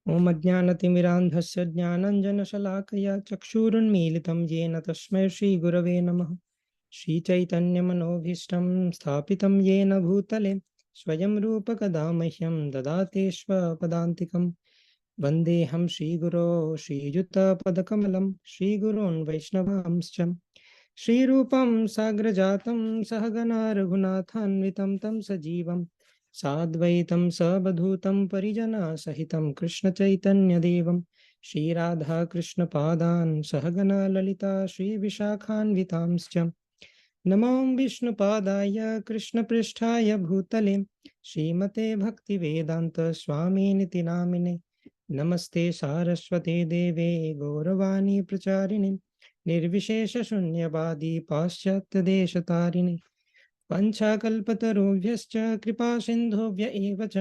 ओम अज्ञानतिमिरान्धस्य ज्ञानाञ्जनशलाकया चक्षुरुन्मीलितं येन तस्मै श्रीगुरवे नमः। श्रीचैतन्यमनोभीष्टं स्थापितं येन भूतले स्वयं रूपकदा मह्यं ददाति स्वपदान्तिकं। वन्देऽहं श्रीगुरो श्रीयुतपदकमलं श्रीगुरून् वैष्णवांश्च श्रीरूपं साग्रजातं सहगणा रघुनाथान्वितं तं सजीवं साद्वैतं सवधूतं परिजनसहितं कृष्णचैतन्यदेवं श्रीराधाकृष्णपादान् सहगणा ललिता श्रीविशाखान्वितांश्च नमो विष्णुपादाय कृष्णपृष्ठाय भूतले श्रीमते भक्तिवेदान्त स्वामिनिति नामिने नमस्ते सारस्वते देवे गौरवाणी प्रचारिणे निर्विशेषशून्यवादी पाश्चात्यदेशतारिणे पञ्चाकल्पतरुभ्यश्च कृपासिन्धुभ्य एव च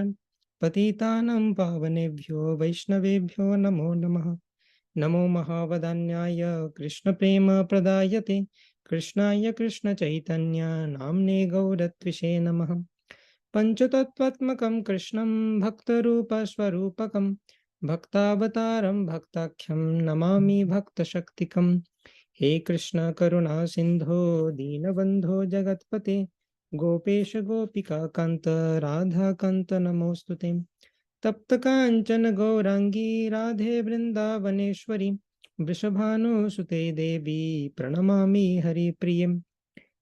पतितानां पावनेभ्यो वैष्णवेभ्यो नमो नमः। नमो महावदान्याय कृष्णप्रेमप्रदायते कृष्णाय कृष्णचैतन्य नाम्ने गौरत्विषे नमः। पञ्चतत्त्वात्मकं कृष्णं भक्तरूपस्वरूपकं भक्तावतारं भक्ताख्यं नमामि भक्तशक्तिकं। हे कृष्ण करुणा सिंधो दीनबंधो जगत्पते गोपेश गोपिका कांत राधा कांत नमोस्तुते। तप्त कांचन गौरांगी राधे वृंदावनेश्वरी वृषभानुसुते देवी प्रणमामि हरिप्रिये।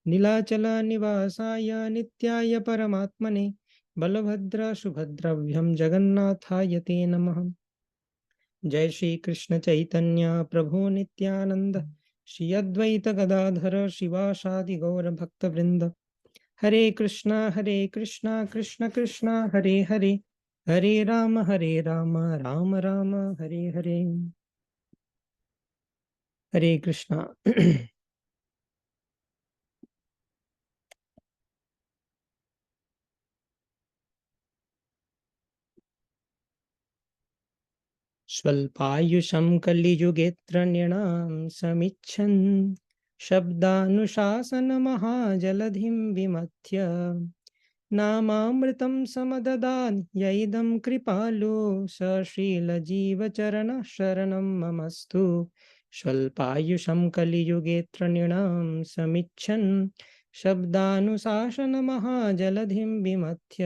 नीलाचल निवासाय नित्याय परमात्मने बलभद्र सुभद्रभ्यं जगन्नाथाय ते नमः। जय श्री कृष्ण चैतन्य प्रभु नित्यानंद श्री अद्वैत गदाधर शिवासादि गौर भक्त वृंद। हरे कृष्णा कृष्ण कृष्णा हरे हरे हरे राम राम राम हरे हरे। हरे कृष्णा। स्वल्पायुषं कलियुगेऽत्र नृणां समिच्छन् शब्दानुशासनमहाजलधिं विमथ्य नामामृतं समददान् यैदं कृपालु स श्रीलजीवचरणः शरणं ममस्तु। स्वल्पायुषं कलियुगेऽत्र नृणां समिच्छन् शब्दानुशासनमहाजलधिं विमथ्य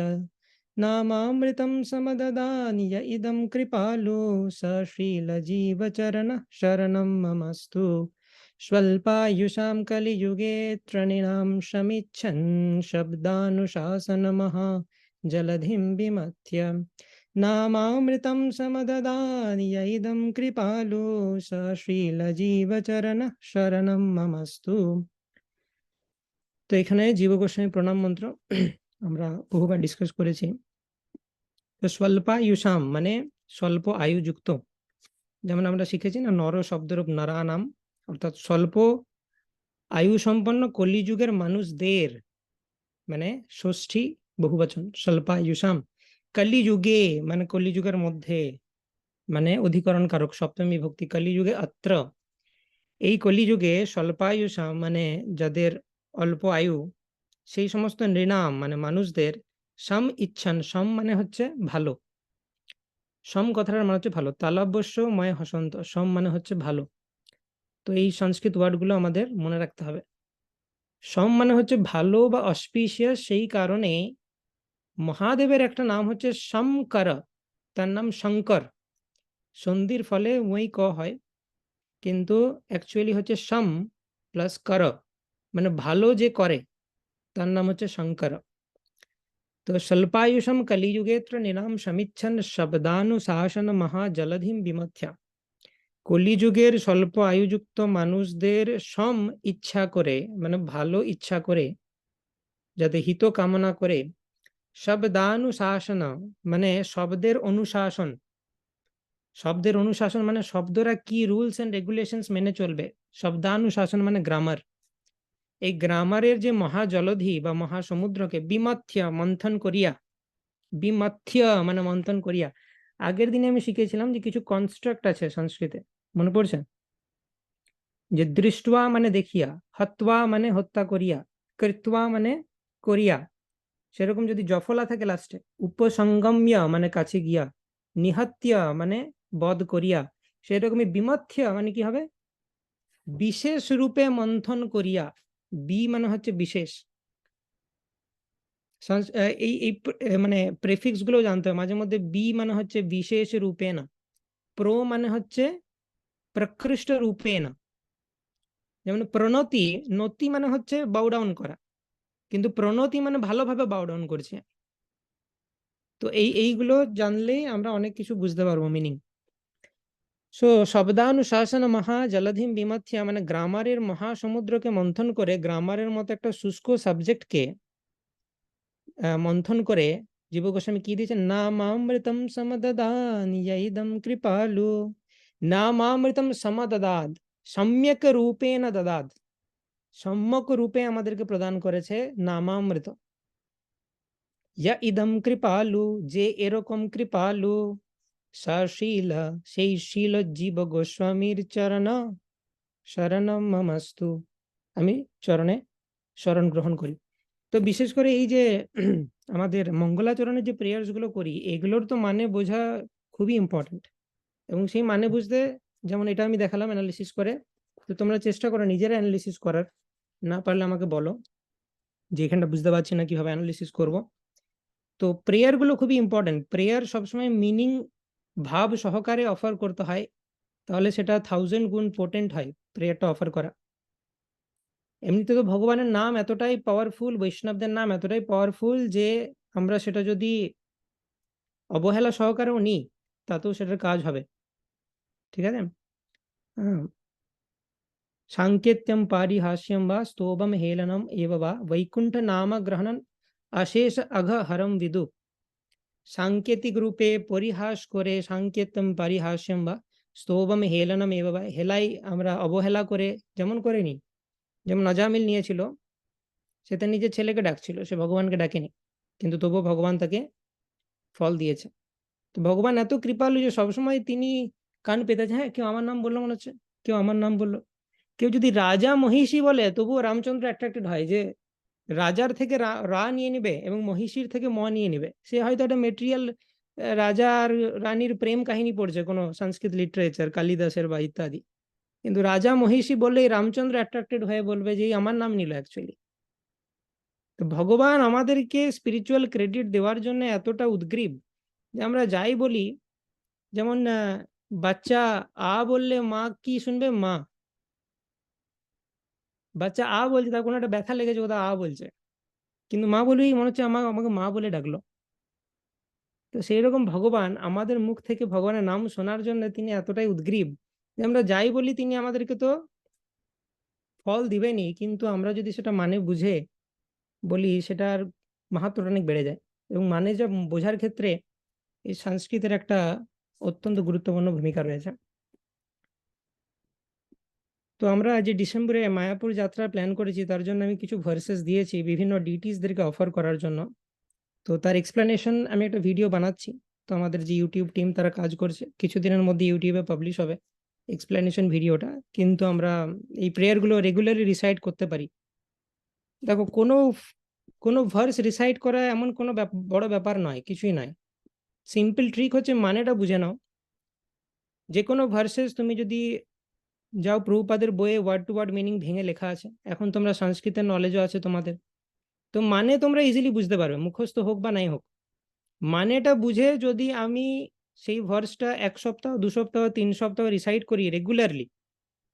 नामामृतं समददान् य इदं कृपालु स श्रीलजीवचरणः शरणं ममस्तु। स्वल्पायुषां कलियुगे तृणिनां शमिच्छन् शब्दानुशासनमः जलधिं विमथ्य नामामृतं समददान् य इदं कृपालु स श्रीलजीवचरणः शरणं ममस्तु। তো এখানে জীব গোস্বামী প্রণাম মন্ত্র আমরা বহুবার ডিসকাস করেছি। তো স্বল্পায়ুষাম মানে স্বল্প আয়ুযুক্ত, যেমন আমরা শিখেছি না নর শব্দের নরা নাম, অর্থাৎ স্বল্প আয়ু সম্পন্ন কলিযুগের মানুষদের, মানে ষষ্ঠী বহুবচন স্বল্পায়ুষাম। কলিযুগে মানে কলিযুগের মধ্যে, মানে অধিকরণ কারক সপ্তমী ভক্তি কলিযুগে অত্র। এই কলিযুগে স্বল্পায়ুষাম মানে যাদের অল্প আয়ু, সেই সমস্ত নৃণাম মানে মানুষদের সম ইচ্ছান, সম মানে হচ্ছে ভালো, সম কথাটার মানে হচ্ছে ভালো, তালব্যস্য ময় হসন্ত, সম মানে হচ্ছে ভালো। তো এই সংস্কৃত ওয়ার্ডগুলো আমাদের মনে রাখতে হবে। সম মানে হচ্ছে ভালো বা অসপিশিয়াস, সেই কারণে মহাদেবের একটা নাম হচ্ছে শঙ্কর, তার নাম শঙ্কর। সন্ধির ফলে ওই ক হয়, কিন্তু অ্যাকচুয়ালি হচ্ছে সম প্লাস কর, মানে ভালো যে করে তার নাম হচ্ছে শঙ্কর। তো স্বল্পায়ুষম কলিযুগেত্র নিনাম সমিচ্ছন শব্দানুশাসন মহাজলধিম বিমথ্যা। কলিযুগের স্বল্প আয়ুযুক্ত মানুষদের সম ইচ্ছা করে, মানে ভালো ইচ্ছা করে, যাতে হিত কামনা করে, শব্দানুশাসন মানে শব্দের অনুশাসন, শব্দের অনুশাসন মানে শব্দরা কি রুলস এন্ড রেগুলেশনস মেনে চলবে, শব্দানুশাসন মানে গ্রামার। এই গ্রামারের যে মহাজলধি বা মহাসমুদ্রকে বিমথ্য মন্থন করিয়া, বিমথ্য মানে মন্থন করিয়া। আগের দিনে আমি শিখেছিলাম যে কিছু কনস্ট্রাক্ট আছে সংস্কৃতে, মনে পড়ছে? যে দৃষ্ট্বা মানে দেখিয়া, হত্বা মানে হত্যা করিয়া, কৃত্বা মানে করিয়া, সেরকম যদি জফলা থাকে লাস্টে, উপসঙ্গম্য মানে কাছে গিয়া, নিহত্য মানে বধ করিয়া, সেরকমই বিমথ্য মানে কি হবে, বিশেষ রূপে মন্থন করিয়া। বি মানে হচ্ছে বিশেষ। মানে প্রেফিক্স গুলো জানতে হবে মাঝে মধ্যে। বি মানে হচ্ছে বিশেষ রূপে না, প্রো মানে হচ্ছে প্রকৃষ্ট রূপে না। যেমন প্রণতি, নতি মানে হচ্ছে বাউ ডাউন করা, কিন্তু প্রণতি মানে ভালোভাবে বাউ ডাউন করছে। তো এইগুলো জানলেই আমরা অনেক কিছু বুঝতে পারবো মিনিং। সো শব্দানুশাসন মহা জলধিম বিমথ্যা মানে গ্রামারের মহাসমুদ্রকে মন্থন করে, গ্রামারের মতো একটা শুষ্ক সাবজেক্টকে মন্থন করে জীব গোস্বামী কি দিয়েছেন, নামামৃতম সমদদান ইদম কৃপালু। নামামৃতম সমদদাদ, সম্যক রূপেণ দদাদ, সম্যক রূপে আমাদেরকে প্রদান করেছে নামামৃত। ইদম কৃপালু, যে এরকম কৃপালু, সশীল, সেই শীল জীব গোস্বামীর চরণ শরণম মমস্তু, আমি চরণে শরণ গ্রহণ করি। তো বিশেষ করে এই যে আমাদের মঙ্গলাচরণের যে প্রেয়ার্স গুলো করি, এগুলোর তো মানে বোঝা খুবই ইম্পর্টেন্ট। এবং সেই মানে বুঝতে, যেমন এটা আমি দেখালাম অ্যানালিসিস করে, তো তোমরা চেষ্টা করো নিজেরা অ্যানালিসিস করার। না পারলে আমাকে বলো যে এখানটা বুঝতে পারছি না, কিভাবে অ্যানালিসিস করব। তো প্রেয়ার গুলো খুবই ইম্পর্টেন্ট। প্রেয়ার সবসময় মিনিং ভাব সহকারে অফার করতে হয়, তাহলে সেটা 1000 গুণ পোটেন্ট হয় প্রেয়ারটা অফার করা। এমনিতে তো ভগবানের নাম এতটাই পাওয়ারফুল, বৈষ্ণবদের নাম এতটাই পাওয়ারফুল যে আমরা সেটা যদি অবহেলা সহকারেও নিই তাতেও সেটার কাজ হবে। ঠিক আছে। হ্যাঁ। সাংকেত্যম পারিহাস্যম বা স্তোভম হেলনম এব বা বৈকুণ্ঠ নাম গ্রহণন অশেষ অঘ হরম বিদু। সাংকেতিক রূপে পরিহাস করে, সাংকেত্যম পারিহাস্যম বা স্তোভম হেলনম এব বা, হেলাই আমরা অবহেলা করে যেমন করে নি। যেমন অজামিল নিয়েছিল, সে তার নিজের ছেলেকে ডাকছিল, সে ভগবানকে ডাকেনি, কিন্তু তবুও ভগবান তাকে ফল দিয়েছে। তো ভগবান এত কৃপালু যে সবসময় তিনি কান পেতেছে, হ্যাঁ কেউ আমার নাম বললো মনে হচ্ছে, কেউ আমার নাম বললো। কেউ যদি রাজা মহিষী বলে তবুও রামচন্দ্র অ্যাট্রাক্টেড হয় যে রাজার থেকে রা নিয়ে নিবে এবং মহিষীর থেকে ম নিয়ে নিবে। সে হয়তো একটা মেটেরিয়াল রাজা আর রানীর প্রেম কাহিনী পড়ছে কোনো সংস্কৃত লিটারেচার কালিদাসের বা ইত্যাদি, কিন্তু রাজা মহিষী বললেই রামচন্দ্র অ্যাট্রাক্টেড হয়ে বলবে যে এই আমার নাম নিল অ্যাকচুয়ালি। তো ভগবান আমাদেরকে স্পিরিচুয়াল ক্রেডিট দেওয়ার জন্য এতটা উদ্গ্রীব যে আমরা যাই বলি, যেমন বাচ্চা আ বললে মা কি শুনবে, মা। বাচ্চা আ বলছে, তার কোনো একটা ব্যথা লেগেছে, কোথাও আ বলছে, কিন্তু মা বলেই মনে হচ্ছে আমাকে আমাকে মা বলে ডাকলো। তো সেই রকম ভগবান আমাদের মুখ থেকে ভগবানের নাম শোনার জন্য তিনি এতটাই উদ্গ্রীব যে আমরা যাই বলি তিনি আমাদেরকে তো ফল দিবেনই, কিন্তু আমরা যদি সেটা মানে বুঝে বলি সেটার মাহাত্ম্য অনেক বেড়ে যায়। এবং মানে যা বোঝার ক্ষেত্রে এই সংস্কৃতের একটা অত্যন্ত গুরুত্বপূর্ণ ভূমিকা রয়েছে। তো আমরা যে ডিসেম্বরে মায়াপুর যাত্রা প্ল্যান করেছি, তার জন্য আমি কিছু ভার্সেস দিয়েছি বিভিন্ন ডিটিসদেরকে অফার করার জন্য। তো তার এক্সপ্লেনেশন আমি একটা ভিডিও বানাচ্ছি। তো আমাদের যে ইউটিউব টিম তারা কাজ করছে, কিছুদিনের মধ্যে ইউটিউবে পাবলিশ হবে এক্সপ্লেনেশন ভিডিওটা। কিন্তু আমরা এই প্রেয়ারগুলো রেগুলারলি রিসাইট করতে পারি। দেখো কোনো কোনো ভার্স রিসাইট করা এমন কোনো বড় ব্যাপার নয়, কিছুই নয়। সিম্পল ট্রিক হচ্ছে মানেটা বুঝে নাও। যে কোনো ভার্সেস তুমি যদি যাও, প্রভুপাদের বইয়ে ওয়ার্ড টু ওয়ার্ড মিনিং ভেঙে লেখা আছে। এখন তোমরা সংস্কৃতের নলেজও আছে তোমাদের, তো মানে তোমরা ইজিলি বুঝতে পারবে, মুখস্থ হোক বা নাই হোক। মানেটা বুঝে যদি আমি সেই ভার্সটা 1 সপ্তাহ 2 সপ্তাহ 3 সপ্তাহ রিসাইট করি রেগুলারলি,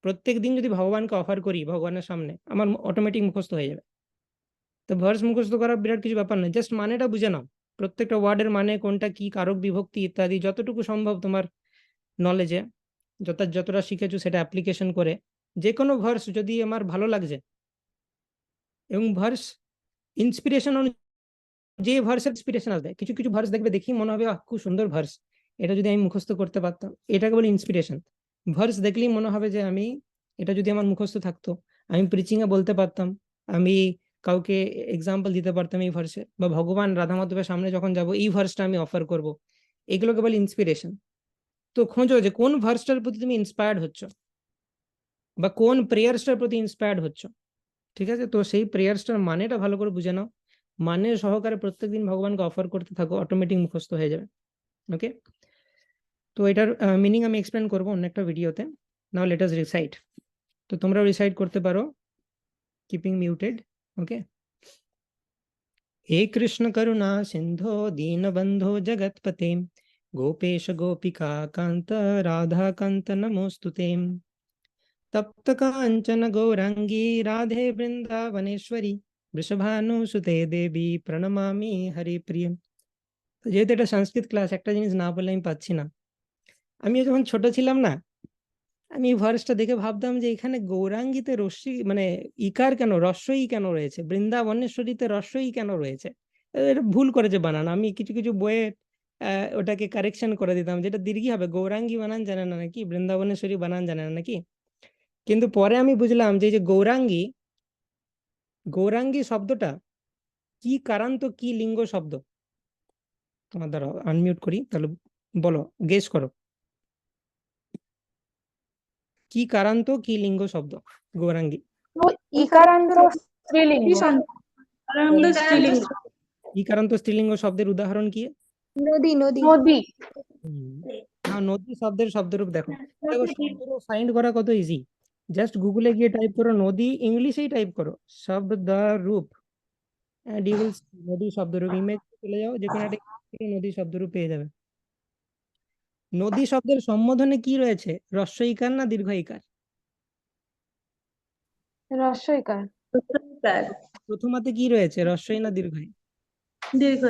প্রত্যেক দিন যদি ভগবানকে অফার করি ভগবানের সামনে, আমার অটোমেটিক মুখস্থ হয়ে যাবে। তো ভার্স মুখস্থ করা বিরাট কিছু ব্যাপার নয়, জাস্ট মানেটা বুঝে নাও। প্রত্যেকটা ওয়ার্ডের মানে কোনটা কি, কারক বিভক্তি ইত্যাদি যতটুকু সম্ভব তোমার নলেজে যতটা শিখেছো সেটা অ্যাপ্লিকেশন করে যে কোনো ভার্স যদি আমার ভালো লাগছে, এবং ভার্স ইন্সপিরেশন, যে ভার্সের ইন্সপিরেশন আসবে, কিছু কিছু ভার্স দেখবে দেখি মনে হবে আহ খুব সুন্দর ভার্স, এটা যদি আমি মুখস্থ করতে পারতাম, এটাকে বলে ইন্সপিরেশন। ভার্স দেখলেই মনে হবে যে আমি, এটা যদি আমার মুখস্থ থাকতো, আমি প্রিচিং এ বলতে পারতাম, আমি কাউকে এক্সাম্পল দিতে পারতাম এই ভার্সে, বা ভগবান রাধা মাধবের সামনে যখন যাব এই ভার্সটা আমি অফার করব, এগুলোকে বলে ইন্সপিরেশন। তো খোঁজো যে কোন ভার্সটার প্রতি তুমি ইন্সপায়ার্ড হচ্ছ, বা কোন প্রেয়ার্সটার প্রতি ইন্সপায়ার্ড হচ্ছ। ঠিক আছে, তো সেই প্রেয়ার্সটার মানেটা ভালো করে বুঝে নাও, মানে সহকারে প্রত্যেকদিন ভগবানকে অফার করতে থাকো, অটোমেটিক মুখস্থ হয়ে যাবে। ওকে। তো এটার মিনিং আমি এক্সপ্লেন করবো অন্য একটা ভিডিওতে। নাও লেট আস রিসাইট। তো তোমরা রিসাইট করতে পারো কিপিং মিউটেড। ওকে। हे कृष्ण करुणा सिंधो दीनबंधो जगतपते गोपेश गोपिका कांत राधा कांत नमोस्तुते। तप्त कांचन गौरांगी राधे वृंदावनेश्वरी वृषभानुसुते देवी प्रणमामि हरिप्रिय। যেহেতু এটা সংস্কৃত ক্লাস, একটা জিনিস না বললে আমি পাচ্ছি না। আমি যখন ছোট ছিলাম না, আমি ভার্সটা দেখে ভাবতাম যে এখানে গৌরাঙ্গীতে রস্যি মানে ইকার কেন, রস্যই কেন রয়েছে, বৃন্দাবনেশ্বরীতে রস্যই কেন রয়েছে। এটা ভুল করেছে বানান। আমি কিছু কিছু বইয়ে ওটাকে কারেকশন করে দিতাম, যেটা দীর্ঘই হবে, গৌরাঙ্গী বানান জানে না নাকি, বৃন্দাবনেশ্বরী বানান জানে না নাকি। কিন্তু পরে আমি বুঝলাম যে এই যে গৌরাঙ্গী, গৌরাঙ্গী শব্দটা কি কারান্ত কি লিঙ্গ শব্দ। তোমার দ্বারা আনমিউট করি, তাহলে বলো, গেস করো কি কারান্ত কি লিঙ্গ শব্দ গৌরাঙ্গী। ইকারান্ত স্ত্রীলিঙ্গ। আনন্দ স্ত্রীলিঙ্গ। কি কারান্ত স্ত্রীলিঙ্গ শব্দের উদাহরণ কি? নদী নদী নদী। হ্যাঁ, নদী শব্দের শব্দরূপ দেখো। দেখো শব্দরূপ ফাইন্ড করা কত ইজি। জাস্ট গুগলে গিয়ে টাইপ করো নদী, ইংলিশেই টাইপ করো শব্দরূপ, এন্ড ইউ উইল নদী শব্দরূপ। ইমেজ চলে যাও, যে কোনো একটা নদী শব্দরূপ পেয়ে যাবে। নদী শব্দের সম্বোধনে কি রয়েছে, হ্রস্ব ইকার না দীর্ঘ ইকার? হ্রস্ব ইকার। প্রথমাতে কি রয়েছে, হ্রস্বই না দীর্ঘই? দীর্ঘ।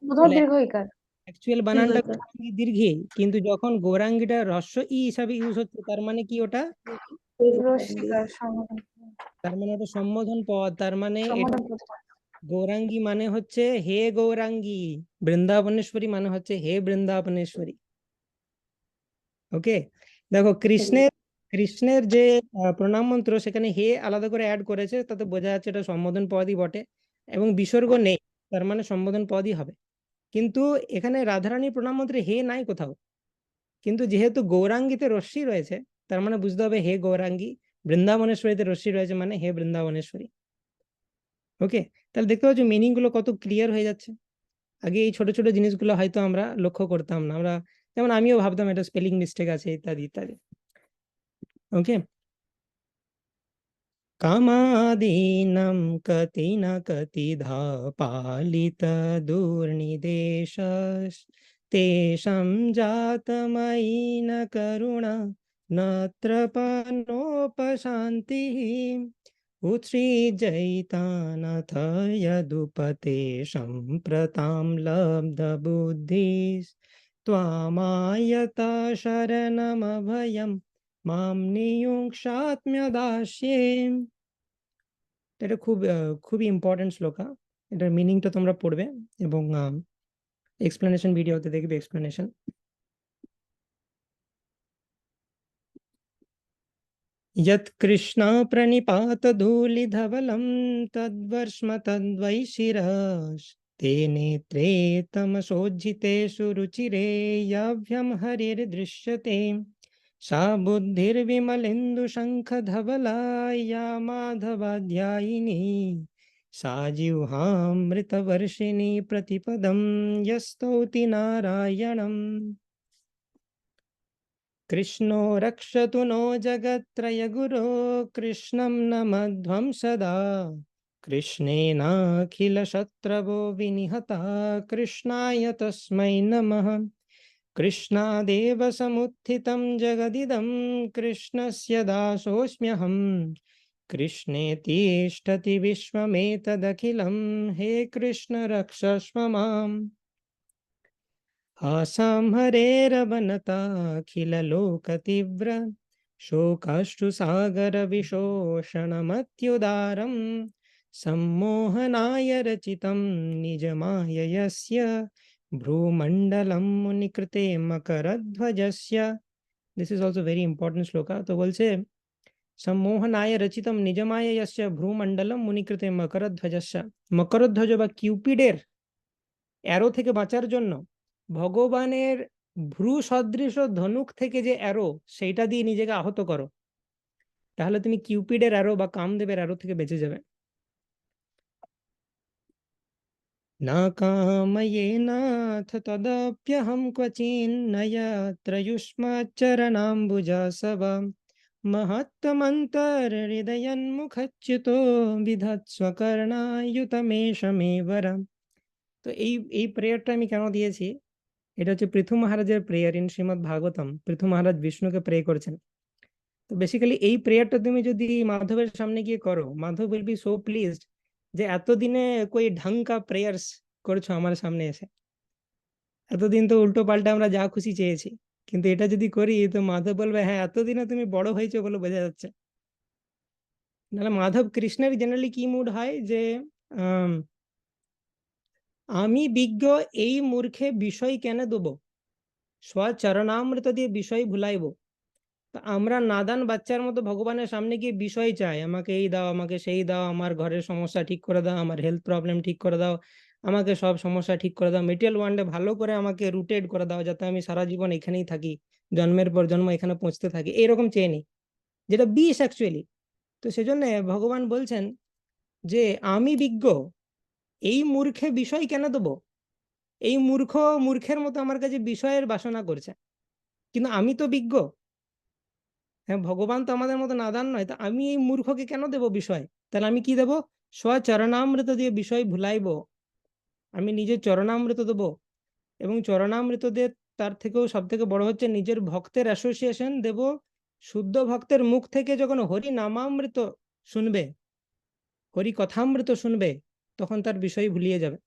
প্রথম দীর্ঘ ইকার। অ্যাকচুয়াল বানানটা দীর্ঘ। দীর্ঘই, কিন্তু যখন গৌরাঙ্গীটা হ্রস্ব ই হিসাবে ইউজ হচ্ছে, তার মানে কি ওটা, রস্বীকার সম্বোধন। তার মানে ওটা সম্বোধন পদ। তার মানে এটা সম্বোধন প্রথম। গৌরাঙ্গী মানে হচ্ছে হে গৌরাঙ্গী, বৃন্দাবনেশ্বরী মানে হচ্ছে হে বৃন্দাবনেশ্বরী। ওকে। দেখো কৃষ্ণের কৃষ্ণের যে প্রণাম মন্ত্র, সেখানে হে আলাদা করে অ্যাড করেছে, তাতে বোঝা যাচ্ছে এটা সম্বোধন পদই বটে, এবং বিসর্গ নেই, তার মানে সম্বোধন পদই হবে। কিন্তু এখানে রাধারানীর প্রণাম মন্ত্রে হে নাই কোথাও, কিন্তু যেহেতু গৌরাঙ্গীতে রশ্মি রয়েছে, তার মানে বুঝতে হবে হে গৌরাঙ্গী, বৃন্দাবনেশ্বরীতে রশ্মি রয়েছে মানে হে বৃন্দাবনেশ্বরী। ওকে। তাহলে দেখতে পাচ্ছ মিনিং গুলো কত ক্লিয়ার হয়ে যাচ্ছে। আগে এই ছোট ছোট জিনিসগুলো হয়তো আমরা লক্ষ্য করতাম না, আমরা যেমন আমিও ভাবতাম এটা স্পেলিং মিস্টেক আছে ইত্যাদি ইত্যাদি। ওকে। কামাদীনাম কতি না কতিধা পালিত দুর্নিদেশ তেষাং জাতময়ী ন করুণা নত্র পানোপশান্তিঃ উৎসৃজয়িতানাথ यदुपते सम्प्रतां लब्धबुद्धिस्त्वामायता शरणमभयं মাম নিয়ুংসাত্ম্যদাস্যে। এটা খুবই ইম্পর্টেন্ট শ্লোকা। এটার মিনিংটা তোমরা পড়বে এবং এক্সপ্লেনেশন ভিডিওতে দেখবে এক্সপ্লেনেশন। यत् कृष्णा प्रणिपात धूलिधवलं तद्वर्ष्म तद्वै शिरस्ते नेत्रे तमसोज्झितेषु रुचिरे याभ्यं हरिर्दृश्यते सा बुद्धिर्विमलेन्दुशङ्खधवला या माधवाध्यायिनी सा जिह्वामृतवर्षिणी प्रतिपदं यस्तौति नारायणम्। कृष्णो रक्षतु नो जगत्त्रयगुरो कृष्णं नमध्वं सदा कृष्णेनाखिलशत्रवो विनिहता कृष्णाय तस्मै नमः। कृष्णादेव समुत्थितं जगदिदं कृष्णस्य दासोऽस्म्यहम् कृष्णे तिष्ठति विश्वमेतदखिलं हे कृष्ण रक्षस्व माम्। आसाम्हरेरवनताखिललोकतीव्र शोकाश्रुसागरविशोषणमत्युदारं सम्मोहनाय रचितं निजमाययस्य भ्रूमण्डलं मुनिकृते मकरध्वजस्य। This is also very important shloka. तो बोलছে সম্মোহনায় রচিতম নিজমায়য়স্য ভ্রূমণ্ডলম মুনিকৃতে মকরধ্বজস্য। মকরধ্বজ বা কিউপিডের অ্যারো থেকে বাঁচার জন্য ভগবানের ভ্রু সদৃশ ধনুক থেকে যে অ্যারো, সেইটা দিয়ে নিজেকে আহত করো, তাহলে তুমি কিউপিডের অ্যারো বা কামদেবের অ্যারো থেকে বেঁচে যাবে। न कामयेनाथ तदप्यहं क्वचिन्न यत्र युष्मच्चरणाम्बुजसवा महत्तमन्तर्हृदयन्मुखच्युतो বিধৎস্ব কর্ণায়ুতমেষমেবর। তো এই প্রেয়ারটা আমি কেন দিয়েছি, এটা হচ্ছে পৃথু মহারাজের প্রেয়ার ইন শ্রীমদ্ ভাগবতম। পৃথু মহারাজ বিষ্ণুকে প্রে করছেন। তো বেসিক্যালি এই প্রেয়ারটা তুমি যদি মাধবের সামনে গিয়ে করো, Madhav will be so pleased যে এতদিনে কই ঢং কা প্রেয়ার্স করছো আমার সামনে এসে। এতদিন তো উল্টো পাল্টা আমরা যা খুশি চেয়েছি, কিন্তু এটা যদি করি তো মাধব বলবে হ্যাঁ এতদিনে তুমি বড় হয়েছো বলে বোঝা যাচ্ছে। নাহলে মাধব কৃষ্ণের জেনারেলি কি মুড হয় যে আম, আমি বিজ্ঞ, এই মূর্খে বিষয় কেন দেবো, স্বচরণামৃত দিয়ে বিষয় ভুলাইব। তা আমরা নাদান বাচ্চার মতো ভগবানের সামনে গিয়ে বিষয় চাই, আমাকে এই দাও, আমাকে সেই দাও, আমার ঘরের সমস্যা ঠিক করে দাও, আমার হেলথ প্রবলেম ঠিক করে দাও, আমাকে সব সমস্যা ঠিক করে দাও, মেটেরিয়াল ওয়ার্ল্ডে ভালো করে আমাকে রুটেড করে দাও, যাতে আমি সারা জীবন এখানেই থাকি, জন্মের পর জন্ম এখানে পৌঁছতে থাকি, এরকম চেয়ে নি, যেটা বিষ অ্যাকচুয়ালি। তো সেজন্য ভগবান বলছেন যে আমি বিজ্ঞ, এই মূর্খে বিষয় কেন দেবো, এই মূর্খের মতো আমার কাছে বিষয়ের বাসনা করছে, কিন্তু আমি তো বিজ্ঞ। হ্যাঁ, ভগবান তো আমাদের মতো নাদান নয়, তা আমি এই মূর্খকে কেন দেব বিষয়? তাহলে আমি কি দেব? স্বচরণামৃত দিয়ে বিষয় ভুলাইব। আমি নিজের চরণামৃত দেবো, এবং চরণামৃত দিয়ে তার থেকেও সব থেকে বড় হচ্ছে নিজের ভক্তের অ্যাসোসিয়েশন দেব। শুদ্ধ ভক্তের মুখ থেকে যখন হরি নামামৃত শুনবে, হরি কথামৃত শুনবে, তখন তার বিষয় ভুলিয়ে যাবে।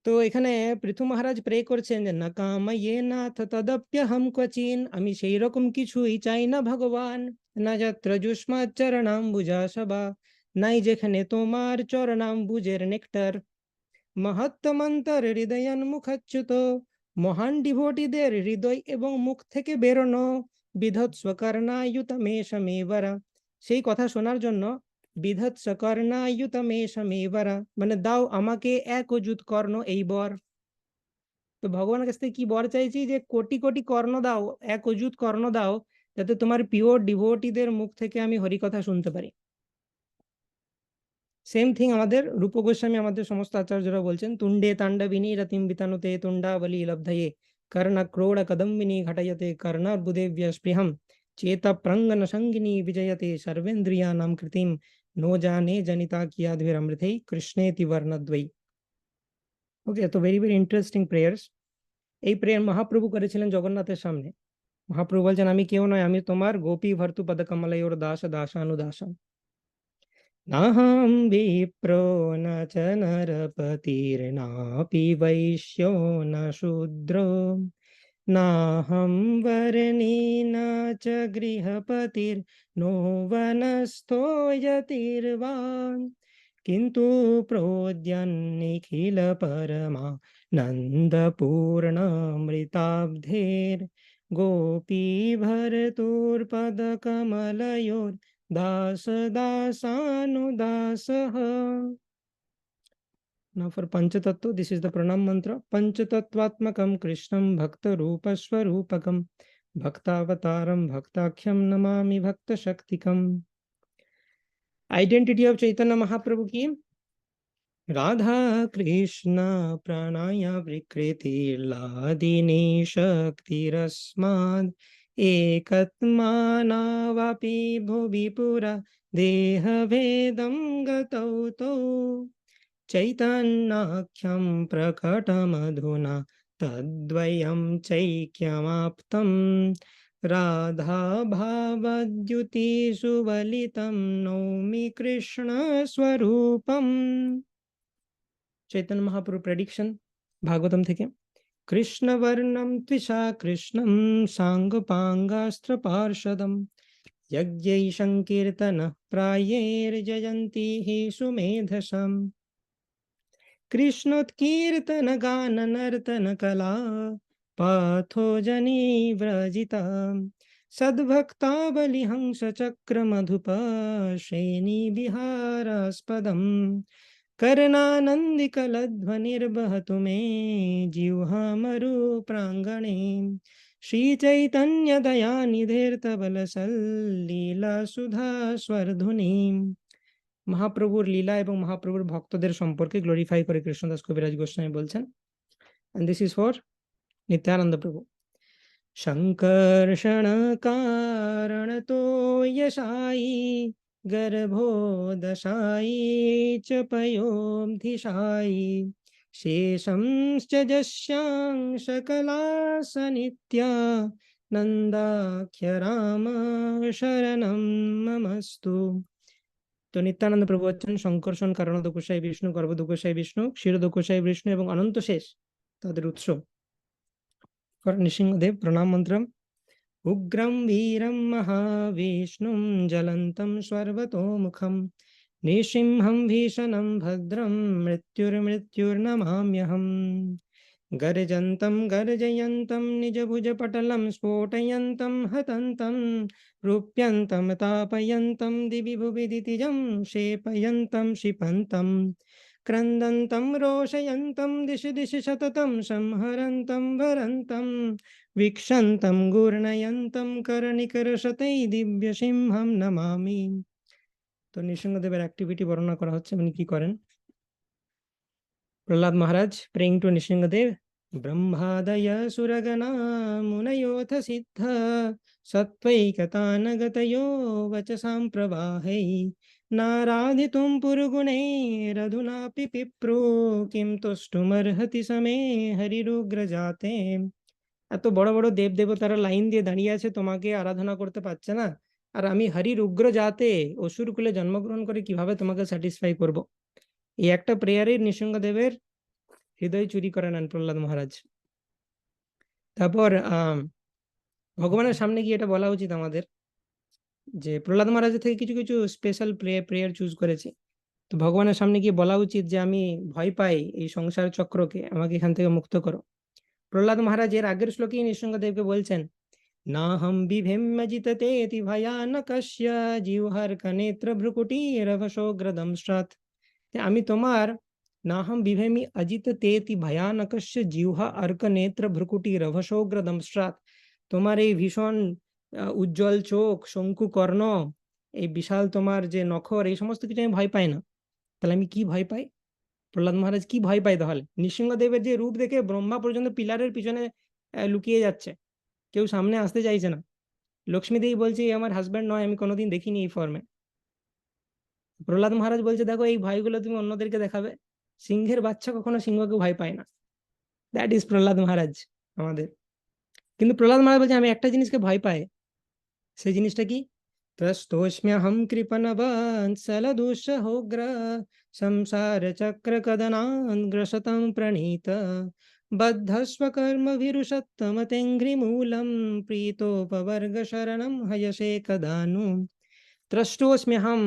তো এখানে পৃথু মহারাজ প্রে করছেন যে না কাময়ে নাথ তদপ্যহম ক্বচিন, আমি সেই রকম কিছুই চাই না ভগবান, না যত্র যুষ্মাচরণাম্বুজা সবা, নাই যেখানে তোমার চরণাম্বুজের নেকটার, মহত্তমন্তর হৃদয়ান্মুখচ্যুত, মহান ডিভোটিদের হৃদয় এবং মুখ থেকে বেরোনো, বিধৎস্ব কর্ণায়ুতমেষমেবরা, সেই কথা শোনার জন্য, বিধৎস্ব কর্ণায়ুতমেষমেবরা মানে দাও আমাকে এক অযুত কর্ণ এই বর। তো ভগবানের কাছ থেকে কি বর চাইছি, যে কোটি কোটি কর্ণ দাও, এক অযুত কর্ণ দাও, যাতে তোমার পিওর ডিভোটিদের মুখ থেকে আমি হরিকথা শুনতে পারি। সেম থিং আমাদের রূপ গোস্বামী, আমাদের সমস্ত আচার্যরা বলছেন, তুণ্ডে তাণ্ডবিনী রতিম বিতানুতে তুণ্ডাবলী লব্ধয়ে কর্ণ ক্রোড় কদম্বিনী ঘটয়তে কর্ণার্বুদেভ্য স্পৃহম চেত প্রঙ্গন সঙ্গিনী বিজয়তে সর্বেন্দ্রিয়া নাম কৃতিম নো জানে জনিতা কিয়াদ্ভিরমৃথৈ কৃষ্ণেতি বর্ণদ্বৈ। ওকে, তো ভেরি ভেরি ইন্টারেস্টিং প্রেয়ার্স। এই প্রেয়ার মহাপ্রভু করেছিলেন জগন্নাথের সামনে। মহাপ্রভু বলছেন আমি কেউ নয়, আমি তোমার গোপী ভর্তু পদকমলয়োর দাস দাসানুদাস। নাহং বিপ্রো ন চ নরপতির্নাপি বৈশ্यो ন শূদ্রো, নাহং বর্ণী ন চ গৃহপতির্নো বনস্থো যতির্বান, কিন্তু প্রদ্যন্নিখিল Parama নন্দপূর্ণামৃতাব্ধের Gopi ভরতোর্পদকমলয়োর Das দাসানুদাসঃ। Now for Panchatattva, this is the pranam mantra. Panchatattvatmakam Krishnam Bhakta Rupa Swarupakam Bhaktavataram Bhaktakhyam Namami Bhakta Shaktikam. Identity of Chaitanya Mahaprabhu ki Radha Krishna Pranay विकृतिर्लादिनी शक्तिरस्माद् एकत्मानावपि भुवि पुरा देहभेदं गतौ तौ चैतन्याख्यं प्रकटमधुना तद्वयं चैक्यमाप्तं राधा भावद्युतिसुवलितं नौमि कृष्ण स्वरूपम्। चैतन्य महाप्रभु प्रेडिक्शन भागवतम থেকে, কৃষ্ণবর্ণম ত্বিষা কৃষ্ণম সাঙ্গপাঙ্গাস্ত্র পার্ষদম যজ্ঞৈ সংকীর্তন প্রায়ৈর্জয়ন্তি হি সুমেধসাম, কৃষ্ণোৎকীর্তন গান নর্তন কলা পাথো জনি ব্রজিতা, সদ্ভক্তাবলি হংস চক্র মধুপ শ্রেণী বিহারাস্পদম, कर्णानन्दिकलध्वनिर्वहतु मे जिह्वामरु प्राङ्गणे, श्रीचैतन्यदयानिधेर्तबलसल्लीलासुधा स्वर्धुनीम् মহাপ্রভুর লীলা এবং মহাপ্রভুর ভক্তদের সম্পর্কে গ্লোরিফাই করে কৃষ্ণদাস কবিরাজ গোস্বামী বলছেন। and this is for Nityananda প্রভু। শঙ্কর্ষণ কারণ তো यशाई गर्भोदशाई च पयोधिशाई शेषंश्च जस्यांश कलास नित्या नंदाख्य राम शरणं ममस्तु। তো নিত্যানন্দ প্রভু হচ্ছেন শঙ্কর্ষণ কারণদ গোসাই বিষ্ণু, গর্ভদ গোসাই বিষ্ণু, ক্ষীরদ গোসাই বিষ্ণু এবং অনন্ত শেষ তাদের উৎস। ফর নৃসিংহদেব প্রণাম মন্ত্রম। উগ্রম বীরম মহাবিষ্ণুম জ্বলন্তম সর্বতোমুখম নৃসিংহম ভীষণম ভদ্রম মৃত্যুর্নমাম্যহম। गर्जन्तं गर्जयन्तं निजभुजपटलं स्फोटयन्तं हतन्तं रूप्यन्तं तापयन्तं दिवि भुवि दितिजं क्षेपयन्तं क्षिपन्तं क्रन्दन्तं रोषयन्तं दिशि दिशि सततं संहरन्तं भरन्तं वीक्षन्तं घूर्णयन्तं कर्णिकरशतै दिव्यसिंहं नमामि। তো নৃসিংহদেবের অ্যাক্টিভিটি বর্ণনা করা হচ্ছে, উনি কি করেন। प्रहलाद महाराज praying to Nrsimhadev, ब्रह्मादय सुरगणा मुनयोऽथ सिद्ध सत्त्वैकतानगतयो वचसां प्रवाहै नाराधितुं पुरुगुणैरधुनापि पिप्रो किं तुष्टुमर्हति समे हरिरुग्रजाते। এত বড় বড় দেব দেবতারা লাইন দিয়ে দাঁড়িয়ে আছে, তোমাকে আরাধনা করতে পারছে না, আর আমি হরির উগ্র জাতে অসুর কুলে জন্মগ্রহণ করে কিভাবে তোমাকে স্যাটিসফাই করব। এই একটা প্রেয়ারে নৃসিংহদেবের হৃদয় চুরি করে নেন প্রহ্লাদ মহারাজ। তারপর ভগবানের সামনে গিয়ে এটা বলা উচিত আমাদের যে প্রহ্লাদ মহারাজের থেকে কিছু কিছু স্পেশাল প্রেয়ার চুজ করেছি। তো ভগবানের সামনে গিয়ে বলা উচিত যে আমি ভয় পাই এই সংসার চক্রকে, আমাকে এখান থেকে মুক্ত করো। প্রহ্লাদ মহারাজ এর আগের শ্লোকেই নৃসিংহদেবকে বলছেন, না হম বিভেম্যজিততেতি ভয়ানকস্য জিহ্বার্ক নেত্র ভ্রুকুটিরভসোগ্রদংশ্রাৎ। আমি তোমার না হম বিভেমি অজিত তেতি ভয়ানকস্য জিহ্বা অর্ক নেত্র ভ্রুকুটি রভসোগ্রদংশ্রাৎ। তোমার এই ভীষণ উজ্জ্বল চোখ, শঙ্কু কর্ণ, এই বিশাল তোমার যে নখর, এই সমস্ত কিছু আমি ভয় পাই না। তাহলে আমি কি ভয় পাই? প্রহ্লাদ মহারাজ কি ভয় পাই তাহলে? নৃসিংহদেবের যে রূপ দেখে ব্রহ্মা পর্যন্ত পিলারের পিছনে লুকিয়ে যাচ্ছে, কেউ সামনে আসতে চাইছে না। লক্ষ্মী দেবী বলছে আমার হাজব্যান্ড নয়, আমি কোনোদিন দেখিনি এই ফর্মে। প্রহ্লাদ মহারাজ বলছে দেখো এই ভয়গুলো তুমি অন্যদেরকে দেখাবে, সিংহের বাচ্চা কখনো সিংহকে ভয় পায় না। দ্যাট ইজ প্রহ্লাদ মহারাজ আমাদের। কিন্তু প্রহ্লাদ মহারাজ বলছে আমি একটা জিনিসকে ভয় পাই, সেই জিনিসটা কি? त्रस्तोऽस्म्यहं कृपणवत्सलदुःसहोग्र संसारचक्रकदनाग्रसतं प्रणीत बद्धस्वकर्मभिरुषत्तमतेङ्घ्रिमूलं प्रीतोपवर्गशरणं हयसे कदानु। त्रस्तोऽस्म्यहं,